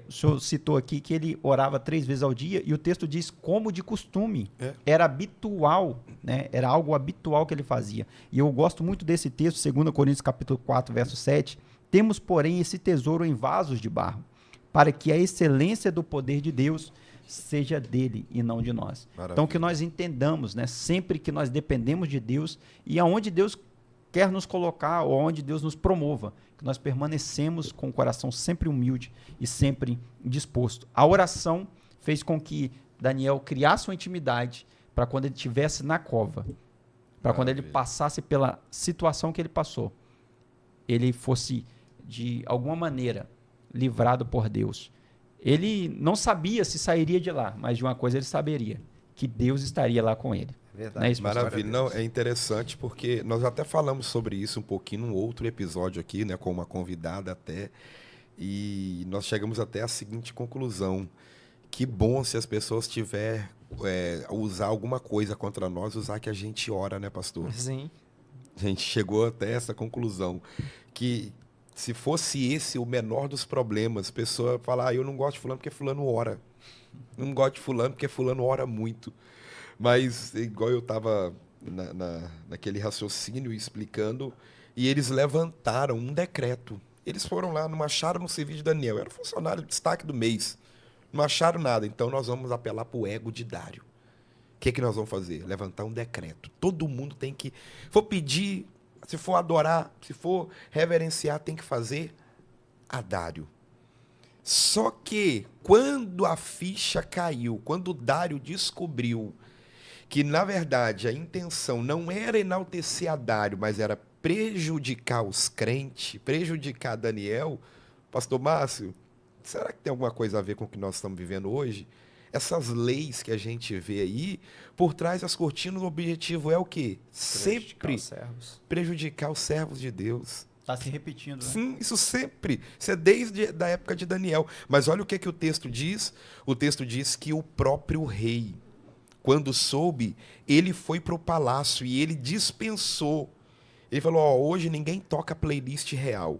O senhor citou aqui que ele orava 3 vezes ao dia, e o texto diz como de costume. Era habitual, né? Era algo habitual que ele fazia. E eu gosto muito desse texto, 2 Coríntios capítulo 4, verso 7. Temos, porém, esse tesouro em vasos de barro, para que a excelência do poder de Deus seja dele e não de nós. Maravilha. Então, que nós entendamos, né, sempre que nós dependemos de Deus e aonde Deus quer nos colocar ou aonde Deus nos promova, que nós permanecemos com o coração sempre humilde e sempre disposto. A oração fez com que Daniel criasse uma intimidade para quando ele estivesse na cova, para quando ele passasse pela situação que ele passou, ele fosse de alguma maneira livrado por Deus. Ele não sabia se sairia de lá, mas de uma coisa ele saberia, que Deus estaria lá com ele. Verdade. Maravilha. Não, é interessante porque nós até falamos sobre isso um pouquinho num outro episódio aqui, né, com uma convidada até, e nós chegamos até a seguinte conclusão: que bom se as pessoas tiverem usar alguma coisa contra nós, usar que a gente ora, né, pastor? Sim. A gente chegou até essa conclusão, que se fosse esse o menor dos problemas, a pessoa falar, eu não gosto de fulano porque fulano ora. Não gosto de fulano porque fulano ora muito. Mas, igual eu estava naquele raciocínio explicando, e eles levantaram um decreto. Eles foram lá, não acharam no serviço de Daniel, era funcionário de destaque do mês. Não acharam nada, então nós vamos apelar para o ego de Dário. O que nós vamos fazer? Levantar um decreto. Todo mundo tem que... Se for pedir, se for adorar, se for reverenciar, tem que fazer a Dário. Só que, quando a ficha caiu, quando o Dário descobriu que, na verdade, a intenção não era enaltecer a Dário, mas era prejudicar os crentes, prejudicar Daniel, pastor Márcio, será que tem alguma coisa a ver com o que nós estamos vivendo hoje? essas leis que a gente vê aí, por trás das cortinas, o objetivo é o quê? Sempre prejudicar os servos de Deus. Está se repetindo, né? Sim, isso sempre. Isso é desde a época de Daniel. Mas olha o que o texto diz. O texto diz que o próprio rei, quando soube, ele foi para o palácio e ele dispensou. Ele falou, ó, hoje ninguém toca playlist real.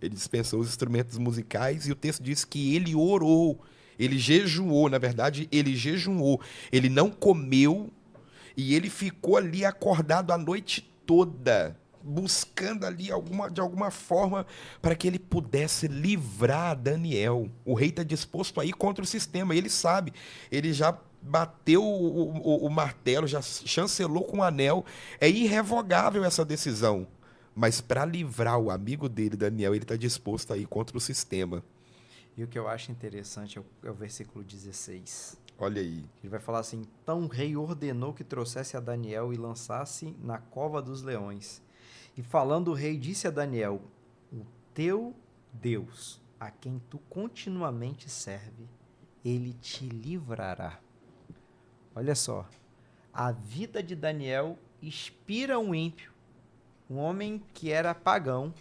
Ele dispensou os instrumentos musicais e o texto diz que ele orou. Ele jejuou, na verdade, ele jejuou. Ele não comeu e ele ficou ali acordado a noite toda, buscando ali de alguma forma para que ele pudesse livrar Daniel. O rei está disposto a ir contra o sistema, ele sabe, ele já bateu o martelo, já chancelou com o anel, é irrevogável essa decisão. Mas para livrar o amigo dele, Daniel, ele está disposto a ir contra o sistema. E o que eu acho interessante é o versículo 16. Olha aí. Ele vai falar assim, então o rei ordenou que trouxesse a Daniel e lançasse na cova dos leões. E falando o rei disse a Daniel, o teu Deus, a quem tu continuamente serve, ele te livrará. Olha só, a vida de Daniel inspira um ímpio, um homem que era pagão,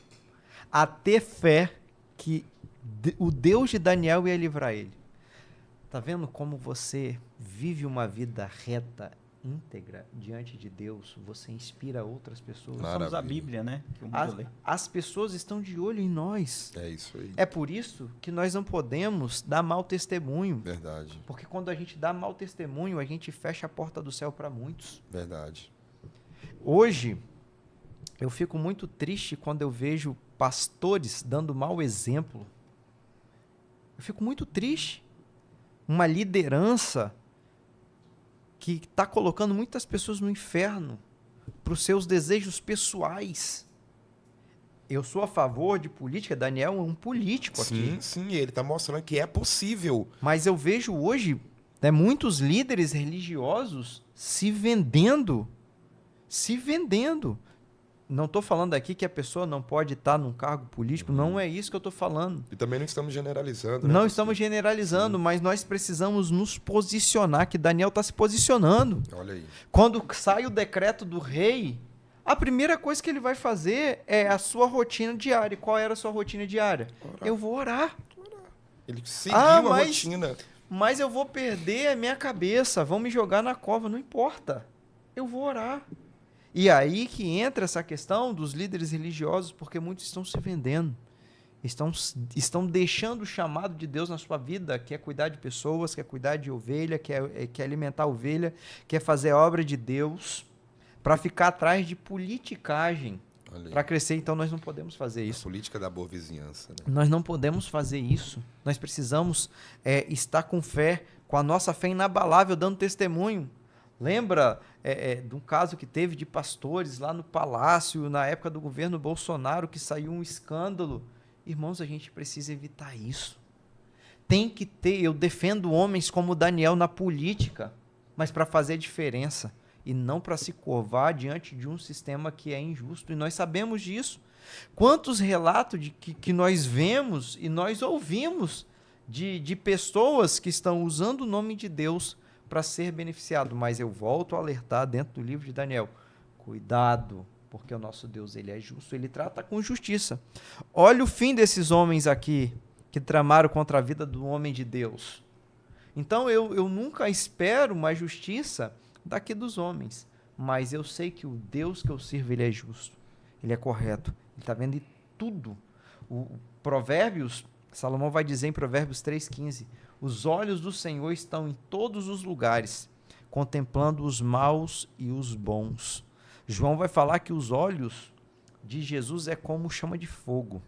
a ter fé que o Deus de Daniel ia livrar ele. Tá vendo como você vive uma vida reta, íntegra, diante de Deus? Você inspira outras pessoas. Nós somos a Bíblia, né? Que o mundo lê. As pessoas estão de olho em nós. É isso aí. É por isso que nós não podemos dar mau testemunho. Verdade. Porque quando a gente dá mau testemunho, a gente fecha a porta do céu para muitos. Verdade. Hoje, eu fico muito triste quando eu vejo pastores dando mau exemplo. Eu fico muito triste. Uma liderança que está colocando muitas pessoas no inferno para os seus desejos pessoais. Eu sou a favor de política. Daniel é um político aqui. Sim, ele está mostrando que é possível. Mas eu vejo hoje muitos líderes religiosos se vendendo. Não estou falando aqui que a pessoa não pode estar num cargo político, não é isso que eu estou falando. E também não estamos generalizando. Né? Não estamos generalizando, mas nós precisamos nos posicionar, que Daniel está se posicionando. Olha aí. Quando sai o decreto do rei, a primeira coisa que ele vai fazer é a sua rotina diária. Qual era a sua rotina diária? Orar. Eu vou orar. Ele seguiu a rotina. Mas eu vou perder a minha cabeça, vão me jogar na cova, não importa. Eu vou orar. E aí que entra essa questão dos líderes religiosos, porque muitos estão se vendendo, estão deixando o chamado de Deus na sua vida, que é cuidar de pessoas, que é cuidar de ovelha, que é alimentar a ovelha, que é fazer a obra de Deus, para ficar atrás de politicagem, para crescer. Então nós não podemos fazer isso. A política da boa vizinhança. Né? Nós não podemos fazer isso. Nós precisamos estar com fé, com a nossa fé inabalável, dando testemunho. Lembra de um caso que teve de pastores lá no palácio, na época do governo Bolsonaro, que saiu um escândalo? Irmãos, a gente precisa evitar isso. Tem que ter, eu defendo homens como Daniel na política, mas para fazer diferença e não para se curvar diante de um sistema que é injusto. E nós sabemos disso. Quantos relatos que nós vemos e nós ouvimos de pessoas que estão usando o nome de Deus para ser beneficiado, mas eu volto a alertar dentro do livro de Daniel, cuidado, porque o nosso Deus ele é justo, ele trata com justiça. Olha o fim desses homens aqui, que tramaram contra a vida do homem de Deus. Então eu nunca espero uma justiça daqui dos homens, mas eu sei que o Deus que eu sirvo, ele é justo, ele é correto, ele está vendo tudo. O Provérbios, Salomão vai dizer em Provérbios 3,15, os olhos do Senhor estão em todos os lugares, contemplando os maus e os bons. João vai falar que os olhos de Jesus é como chama de fogo.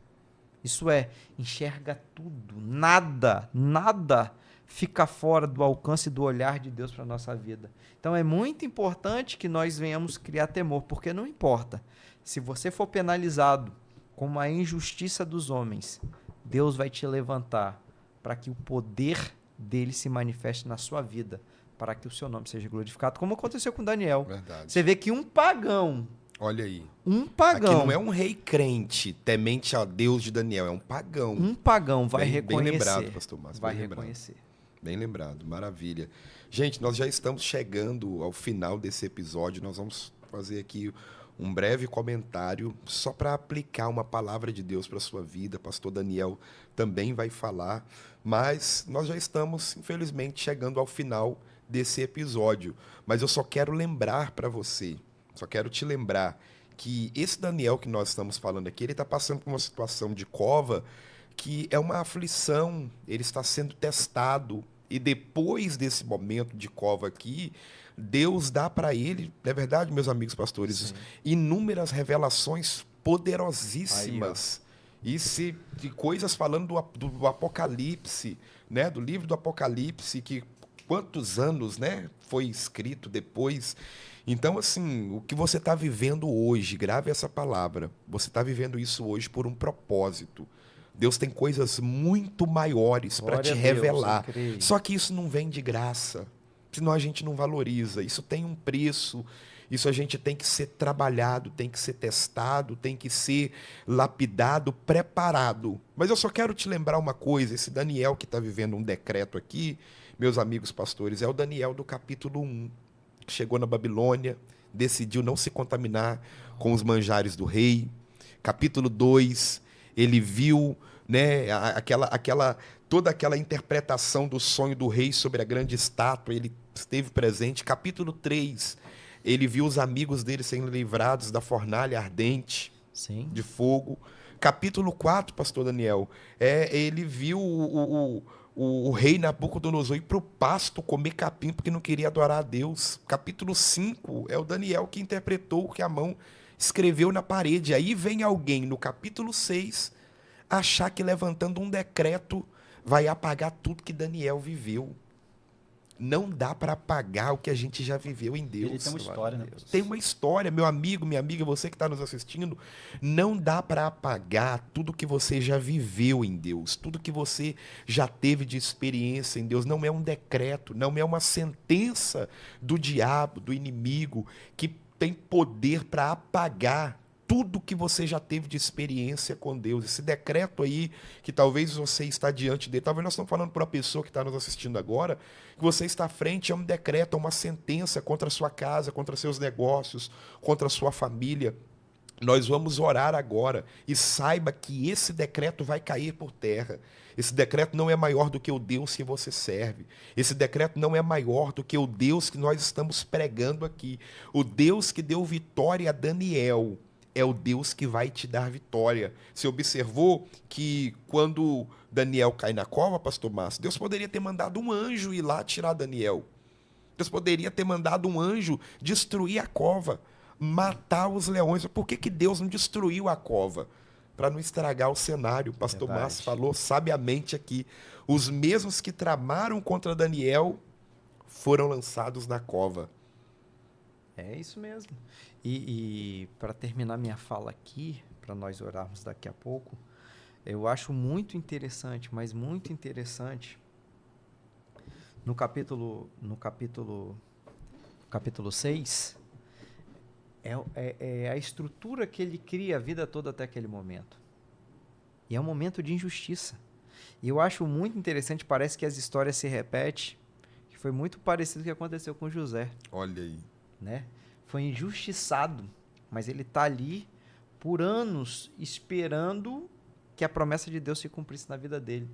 Isso é, enxerga tudo, nada fica fora do alcance do olhar de Deus para a nossa vida. Então é muito importante que nós venhamos criar temor, porque não importa. Se você for penalizado com a injustiça dos homens, Deus vai te levantar para que o poder dele se manifeste na sua vida, para que o seu nome seja glorificado, como aconteceu com Daniel. Verdade. Você vê que um pagão... Olha aí. Um pagão... Aqui não é um rei crente, temente a Deus de Daniel, é um pagão. Um pagão vai reconhecer. Bem lembrado, pastor Márcio. Vai reconhecer. Bem lembrado, maravilha. Gente, nós já estamos chegando ao final desse episódio. Nós vamos fazer aqui um breve comentário só para aplicar uma palavra de Deus para a sua vida. Pastor Daniel também vai falar, mas nós já estamos, infelizmente, chegando ao final desse episódio. Mas eu só quero lembrar para você, só quero te lembrar que esse Daniel que nós estamos falando aqui, ele está passando por uma situação de cova que é uma aflição, ele está sendo testado. E depois desse momento de cova aqui, Deus dá para ele, não é verdade, meus amigos pastores, Sim. inúmeras revelações poderosíssimas. De coisas falando do Apocalipse, né? Do livro do Apocalipse, que quantos anos, né, foi escrito depois. Então, assim, o que você está vivendo hoje, grave essa palavra, você está vivendo isso hoje por um propósito. Deus tem coisas muito maiores para te revelar. Só que isso não vem de graça, senão a gente não valoriza. Isso tem um preço, isso a gente tem que ser trabalhado, tem que ser testado, tem que ser lapidado, preparado. Mas eu só quero te lembrar uma coisa, esse Daniel que está vivendo um decreto aqui, meus amigos pastores, é o Daniel do capítulo 1, que chegou na Babilônia, decidiu não se contaminar com os manjares do rei. Capítulo 2, ele viu, né, toda aquela interpretação do sonho do rei sobre a grande estátua, ele esteve presente. Capítulo 3, ele viu os amigos dele sendo livrados da fornalha ardente. Sim. De fogo. Capítulo 4, pastor Daniel, ele viu o rei Nabucodonosor ir para o pasto comer capim porque não queria adorar a Deus. Capítulo 5 é o Daniel que interpretou o que a mão escreveu na parede. Aí vem alguém no capítulo 6 achar que levantando um decreto vai apagar tudo que Daniel viveu. Não dá para apagar o que a gente já viveu em Deus. Ele tem uma história, né? Tem uma história, meu amigo, minha amiga, você que está nos assistindo. Não dá para apagar tudo que você já viveu em Deus, tudo que você já teve de experiência em Deus. Não é um decreto, não é uma sentença do diabo, do inimigo, que tem poder para apagar tudo que você já teve de experiência com Deus. Esse decreto aí, que talvez você está diante dele, talvez nós estamos falando para uma pessoa que está nos assistindo agora, que você está à frente, é um decreto, é uma sentença contra a sua casa, contra seus negócios, contra a sua família. Nós vamos orar agora e saiba que esse decreto vai cair por terra. Esse decreto não é maior do que o Deus que você serve. Esse decreto não é maior do que o Deus que nós estamos pregando aqui. O Deus que deu vitória a Daniel é o Deus que vai te dar vitória. Você observou que quando Daniel cai na cova, pastor Márcio, Deus poderia ter mandado um anjo ir lá tirar Daniel. Deus poderia ter mandado um anjo destruir a cova, matar os leões. Por que Deus não destruiu a cova? Para não estragar o cenário. O pastor Márcio falou sabiamente aqui. Os mesmos que tramaram contra Daniel foram lançados na cova. É isso mesmo. E para terminar minha fala aqui, para nós orarmos daqui a pouco, eu acho muito interessante, mas muito interessante, no capítulo 6, é a estrutura que ele cria a vida toda até aquele momento. E é um momento de injustiça. E eu acho muito interessante, parece que as histórias se repetem, que foi muito parecido com o que aconteceu com José. Olha aí. Né? Foi injustiçado, mas ele está ali por anos esperando que a promessa de Deus se cumprisse na vida dele.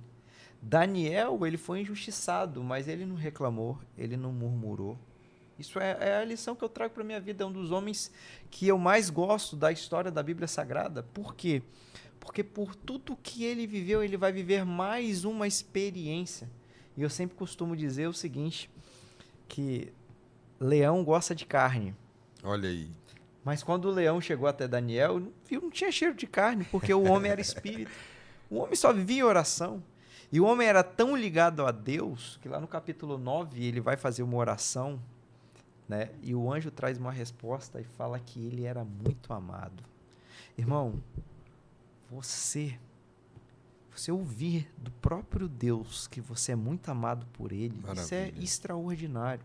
Daniel, ele foi injustiçado, mas ele não reclamou, ele não murmurou. Isso é a lição que eu trago para a minha vida, é um dos homens que eu mais gosto da história da Bíblia Sagrada. Por quê? Porque por tudo que ele viveu, ele vai viver mais uma experiência. E eu sempre costumo dizer o seguinte, que leão gosta de carne. Olha aí. Mas quando o leão chegou até Daniel, não tinha cheiro de carne, porque o homem era espírito. O homem só vivia em oração. E o homem era tão ligado a Deus, que lá no capítulo 9 ele vai fazer uma oração, né? E o anjo traz uma resposta e fala que ele era muito amado. Irmão, você ouvir do próprio Deus que você é muito amado por ele, maravilha. Isso é extraordinário.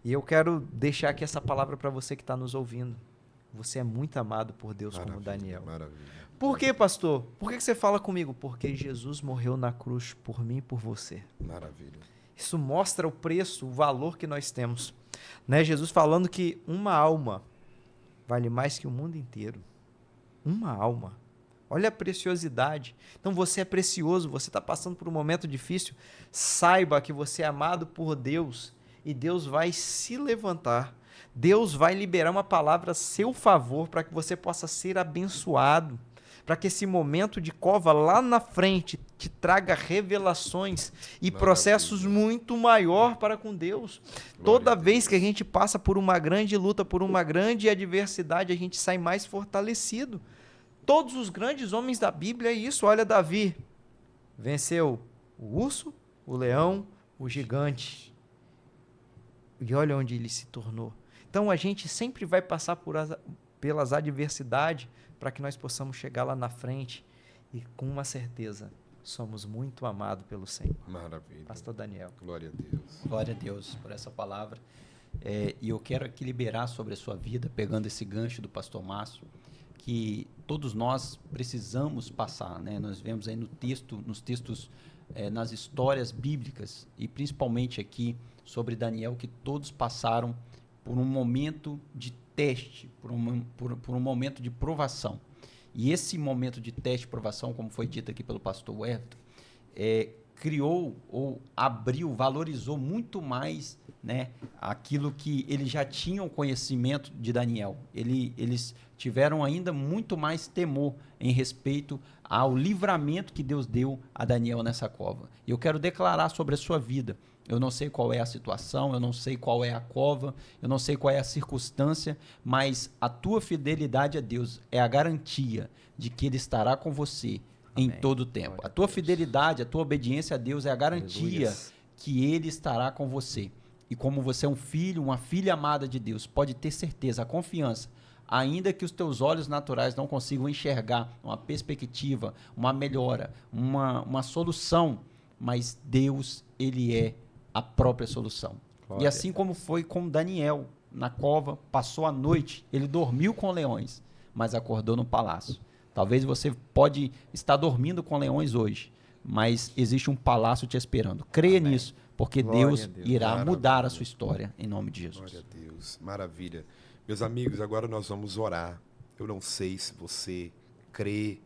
E eu quero deixar aqui essa palavra para você que está nos ouvindo. Você é muito amado por Deus, maravilha, como Daniel. Maravilha. Por quê, pastor? Por que você fala comigo? Porque Jesus morreu na cruz por mim e por você. Maravilha. Isso mostra o preço, o valor que nós temos. Né? Jesus falando que uma alma vale mais que o mundo inteiro. Uma alma. Olha a preciosidade. Então você é precioso, você está passando por um momento difícil. Saiba que você é amado por Deus e Deus vai se levantar. Deus vai liberar uma palavra a seu favor para que você possa ser abençoado. Para que esse momento de cova lá na frente te traga revelações e processos muito maior para com Deus. Toda vez que a gente passa por uma grande luta, por uma grande adversidade, a gente sai mais fortalecido. Todos os grandes homens da Bíblia é isso. Olha Davi, venceu o urso, o leão, o gigante. E olha onde ele se tornou. Então a gente sempre vai passar pelas adversidades para que nós possamos chegar lá na frente e com uma certeza, somos muito amados pelo Senhor. Maravilha. Pastor Daniel. Glória a Deus. Glória a Deus por essa palavra. E eu quero aqui liberar sobre a sua vida, pegando esse gancho do pastor Márcio, que todos nós precisamos passar, né? Nós vemos aí nos textos, nas histórias bíblicas, e principalmente aqui sobre Daniel, que todos passaram por um momento de teste, por um momento de provação. E esse momento de teste e provação, como foi dito aqui pelo pastor Everton, criou ou abriu, valorizou muito mais, né, aquilo que eles já tinham conhecimento de Daniel. Eles tiveram ainda muito mais temor em respeito ao livramento que Deus deu a Daniel nessa cova. E eu quero declarar sobre a sua vida. Eu não sei qual é a situação, eu não sei qual é a cova, eu não sei qual é a circunstância, mas a tua fidelidade a Deus é a garantia de que Ele estará com você em todo o tempo. A tua fidelidade, a tua obediência a Deus é a garantia que Ele estará com você. E como você é um filho, uma filha amada de Deus, pode ter certeza, a confiança, ainda que os teus olhos naturais não consigam enxergar uma perspectiva, uma melhora, uma solução, mas Deus, Ele é a própria solução. Glória. E assim como foi com Daniel, na cova, passou a noite, ele dormiu com leões, mas acordou no palácio. Talvez você pode estar dormindo com leões hoje, mas existe um palácio te esperando. Creia nisso, porque Deus irá mudar a sua história, em nome de Jesus. Glória a Deus, maravilha. Meus amigos, agora nós vamos orar. Eu não sei se você crê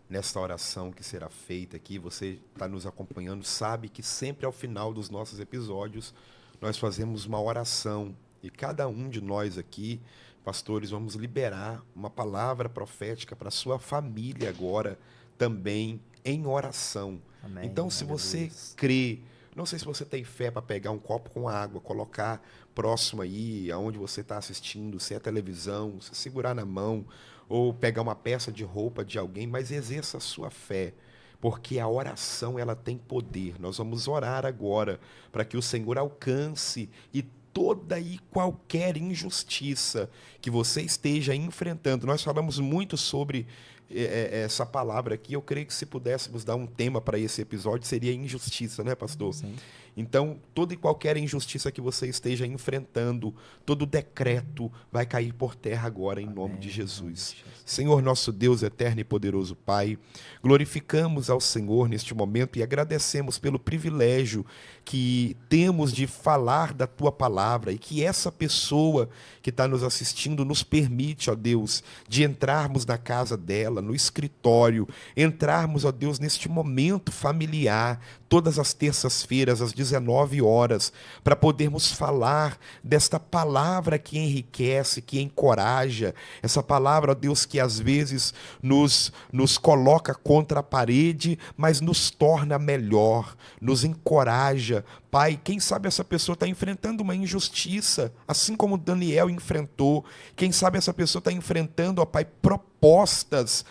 nesta oração que será feita aqui, você está nos acompanhando, sabe que sempre ao final dos nossos episódios nós fazemos uma oração e cada um de nós aqui, pastores, vamos liberar uma palavra profética para a sua família agora também em oração. Amém. Então, se você crê, não sei se você tem fé para pegar um copo com água, colocar próximo aí, aonde você está assistindo, se é televisão, se segurar na mão, ou pegar uma peça de roupa de alguém, mas exerça a sua fé, porque a oração ela tem poder. Nós vamos orar agora para que o Senhor alcance e toda e qualquer injustiça que você esteja enfrentando. Nós falamos muito sobre essa palavra aqui. Eu creio que se pudéssemos dar um tema para esse episódio, seria injustiça, né, pastor? Sim. Então, toda e qualquer injustiça que você esteja enfrentando, todo decreto vai cair por terra agora, em nome de Jesus. Senhor, nosso Deus eterno e poderoso Pai, glorificamos ao Senhor neste momento e agradecemos pelo privilégio que temos de falar da Tua palavra e que essa pessoa que está nos assistindo nos permite, ó Deus, de entrarmos na casa dela, no escritório, entrarmos, ó Deus, neste momento familiar, todas as terças-feiras, às 19 horas, para podermos falar desta palavra que enriquece, que encoraja, essa palavra, ó Deus, que às vezes nos coloca contra a parede, mas nos torna melhor, nos encoraja. Pai, quem sabe essa pessoa está enfrentando uma injustiça, assim como Daniel enfrentou. Quem sabe essa pessoa está enfrentando, ó Pai, propostas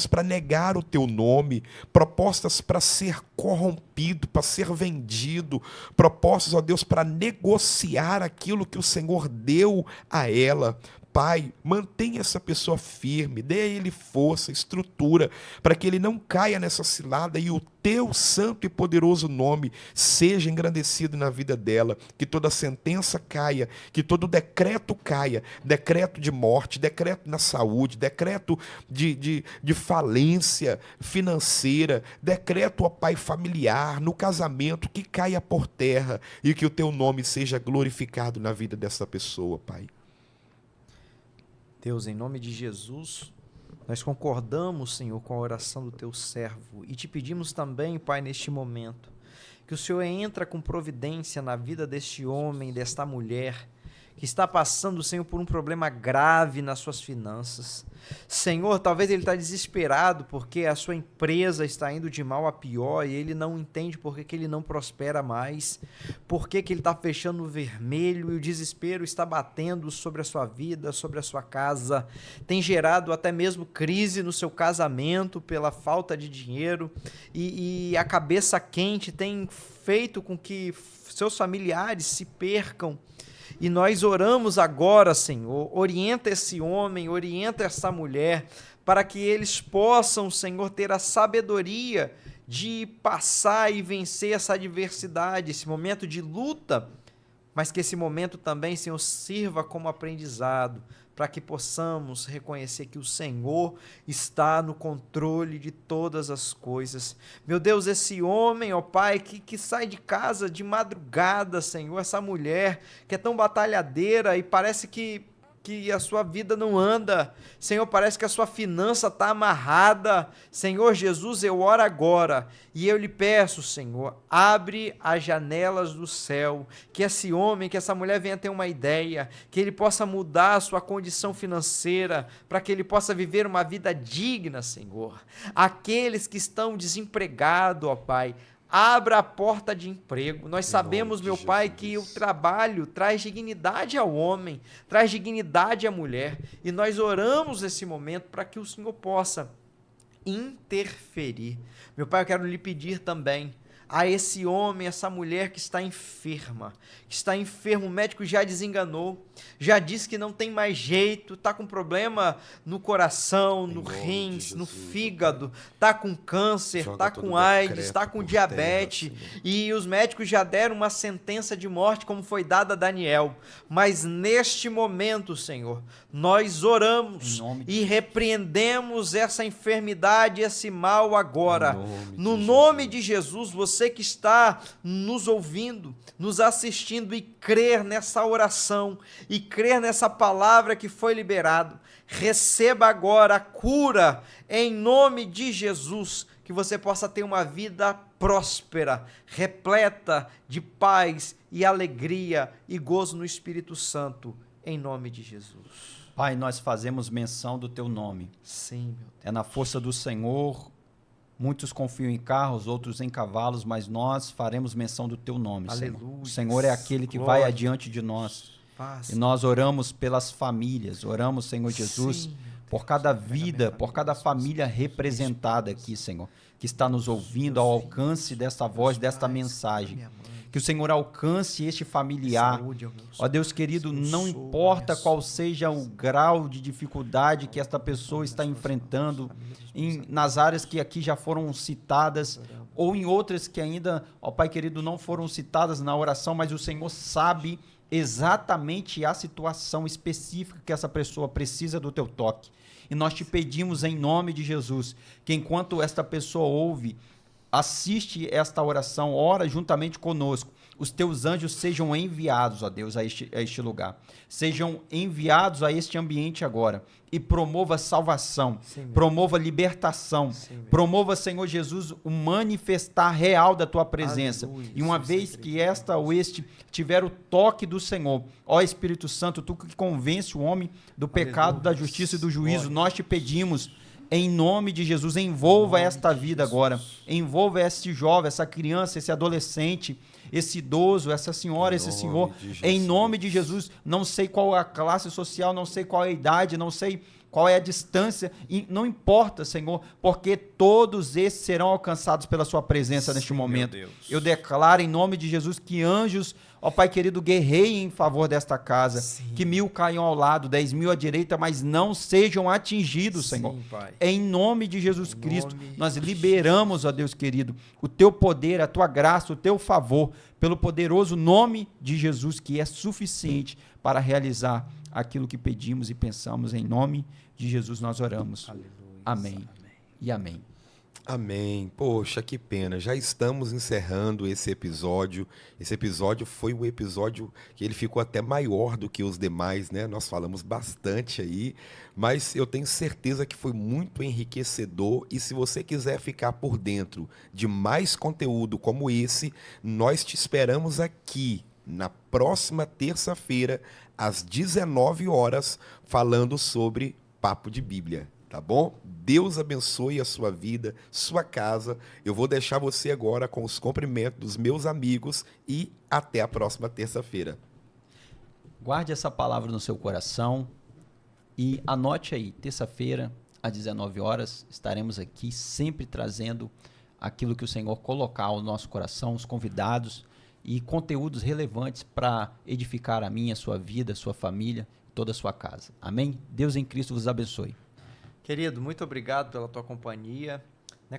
para negar o Teu nome, propostas para ser corrompido, para ser vendido, propostas, ó Deus, para negociar aquilo que o Senhor deu a ela. Pai, mantenha essa pessoa firme, dê a ele força, estrutura, para que ele não caia nessa cilada e o teu santo e poderoso nome seja engrandecido na vida dela, que toda sentença caia, que todo decreto caia, decreto de morte, decreto na saúde, decreto de falência financeira, decreto, ó Pai, familiar, no casamento, que caia por terra e que o teu nome seja glorificado na vida dessa pessoa, Pai. Deus, em nome de Jesus, nós concordamos, Senhor, com a oração do teu servo e te pedimos também, Pai, neste momento, que o Senhor entra com providência na vida deste homem, desta mulher, que está passando, Senhor, por um problema grave nas suas finanças. Senhor, talvez ele está desesperado porque a sua empresa está indo de mal a pior e ele não entende por que ele não prospera mais, por que ele está fechando no vermelho e o desespero está batendo sobre a sua vida, sobre a sua casa. Tem gerado até mesmo crise no seu casamento pela falta de dinheiro e a cabeça quente tem feito com que seus familiares se percam. E nós oramos agora, Senhor, orienta esse homem, orienta essa mulher, para que eles possam, Senhor, ter a sabedoria de passar e vencer essa adversidade, esse momento de luta, mas que esse momento também, Senhor, sirva como aprendizado, para que possamos reconhecer que o Senhor está no controle de todas as coisas. Meu Deus, esse homem, ó Pai, que sai de casa de madrugada, Senhor, essa mulher que é tão batalhadeira e parece que a sua vida não anda, Senhor, parece que a sua finança está amarrada. Senhor Jesus, eu oro agora e eu lhe peço, Senhor, abre as janelas do céu, que esse homem, que essa mulher venha ter uma ideia, que ele possa mudar a sua condição financeira, para que ele possa viver uma vida digna, Senhor. Aqueles que estão desempregados, ó Pai, abra a porta de emprego. Nós sabemos, meu Pai, que o trabalho traz dignidade ao homem, traz dignidade à mulher. E nós oramos nesse momento para que o Senhor possa interferir. Meu Pai, eu quero lhe pedir também a esse homem, essa mulher que está enferma, o médico já desenganou, já disse que não tem mais jeito, está com problema no coração, no rins, no fígado, está com câncer, está com AIDS, está com diabetes, e os médicos já deram uma sentença de morte como foi dada a Daniel. Mas neste momento, Senhor, nós oramos e repreendemos essa enfermidade, esse mal agora. No nome de Jesus, você que está nos ouvindo, nos assistindo e crer nessa oração e crer nessa palavra que foi liberado, receba agora a cura em nome de Jesus, que você possa ter uma vida próspera, repleta de paz e alegria e gozo no Espírito Santo, em nome de Jesus. Pai, nós fazemos menção do teu nome. Sim, meu Deus. É na força do Senhor. Muitos confiam em carros, outros em cavalos, mas nós faremos menção do teu nome, Aleluia. Senhor. O Senhor é aquele que Glória. vai adiante de nós. Paz. E nós oramos pelas famílias, oramos, Senhor Jesus, Sim, por cada vida, por cada família representada aqui, Senhor, que está nos ouvindo ao alcance desta voz, desta mensagem. Que o Senhor alcance este familiar. Ó Deus querido, não importa qual seja o grau de dificuldade que esta pessoa está enfrentando, nas áreas que aqui já foram citadas, ou em outras que ainda, ó Pai querido, não foram citadas na oração, mas o Senhor sabe exatamente a situação específica que essa pessoa precisa do teu toque. E nós te pedimos em nome de Jesus, que enquanto esta pessoa ouve, assiste esta oração, ora juntamente conosco, os teus anjos sejam enviados, ó Deus, a este lugar. Sejam enviados a este ambiente agora e promova salvação, promova libertação, promova, Senhor Jesus, o manifestar real da tua presença. Aleluia, e uma vez que esta ou este tiver o toque do Senhor, ó Espírito Santo, tu que convence o homem do pecado, da justiça e do juízo, nós te pedimos, em nome de Jesus, envolva esta vida agora, envolva este jovem, essa criança, esse adolescente, esse idoso, essa senhora, esse senhor, em nome de Jesus. Não sei qual é a classe social, não sei qual é a idade, não sei qual é a distância, e não importa, Senhor, porque todos esses serão alcançados pela sua presença neste momento. Eu declaro em nome de Jesus que anjos, ó Pai querido, guerreiem em favor desta casa, que 1000 caiam ao lado, 10.000 à direita, mas não sejam atingidos, Senhor. Pai. Em nome de Jesus Cristo, nós liberamos, ó Deus querido, o teu poder, a tua graça, o teu favor, pelo poderoso nome de Jesus, que é suficiente para realizar aquilo que pedimos e pensamos. Em nome de Jesus nós oramos. Aleluia. Amém. E amém. Amém. Poxa, que pena. Já estamos encerrando esse episódio. Esse episódio foi um episódio que ele ficou até maior do que os demais, né? Nós falamos bastante aí, mas eu tenho certeza que foi muito enriquecedor. E se você quiser ficar por dentro de mais conteúdo como esse, nós te esperamos aqui na próxima terça-feira, às 19 horas, falando sobre Papo de Bíblia. Tá bom? Deus abençoe a sua vida, sua casa. Eu vou deixar você agora com os cumprimentos dos meus amigos e até a próxima terça-feira. Guarde essa palavra no seu coração e anote aí, terça-feira, às 19 horas, estaremos aqui sempre trazendo aquilo que o Senhor colocar ao nosso coração, os convidados e conteúdos relevantes para edificar a minha, a sua vida, a sua família, toda a sua casa. Amém? Deus em Cristo vos abençoe. Querido, muito obrigado pela tua companhia.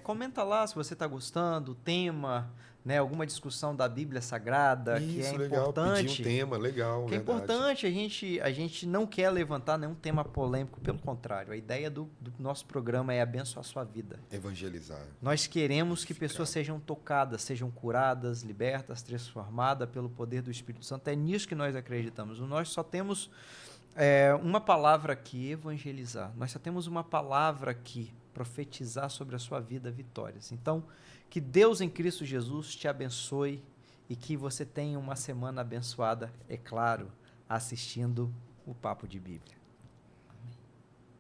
Comenta lá se você está gostando, o tema, alguma discussão da Bíblia Sagrada, Isso, que é legal, importante. pedir um tema, legal, que é verdade. importante, a gente não quer levantar nenhum tema polêmico, pelo contrário, a ideia do nosso programa é abençoar a sua vida. Evangelizar. Nós queremos que pessoas sejam tocadas, sejam curadas, libertas, transformadas pelo poder do Espírito Santo. É nisso que nós acreditamos. Nós só temos uma palavra aqui, evangelizar. Nós só temos uma palavra aqui, profetizar sobre a sua vida vitórias. Então, que Deus em Cristo Jesus te abençoe e que você tenha uma semana abençoada, é claro, assistindo o Papo de Bíblia.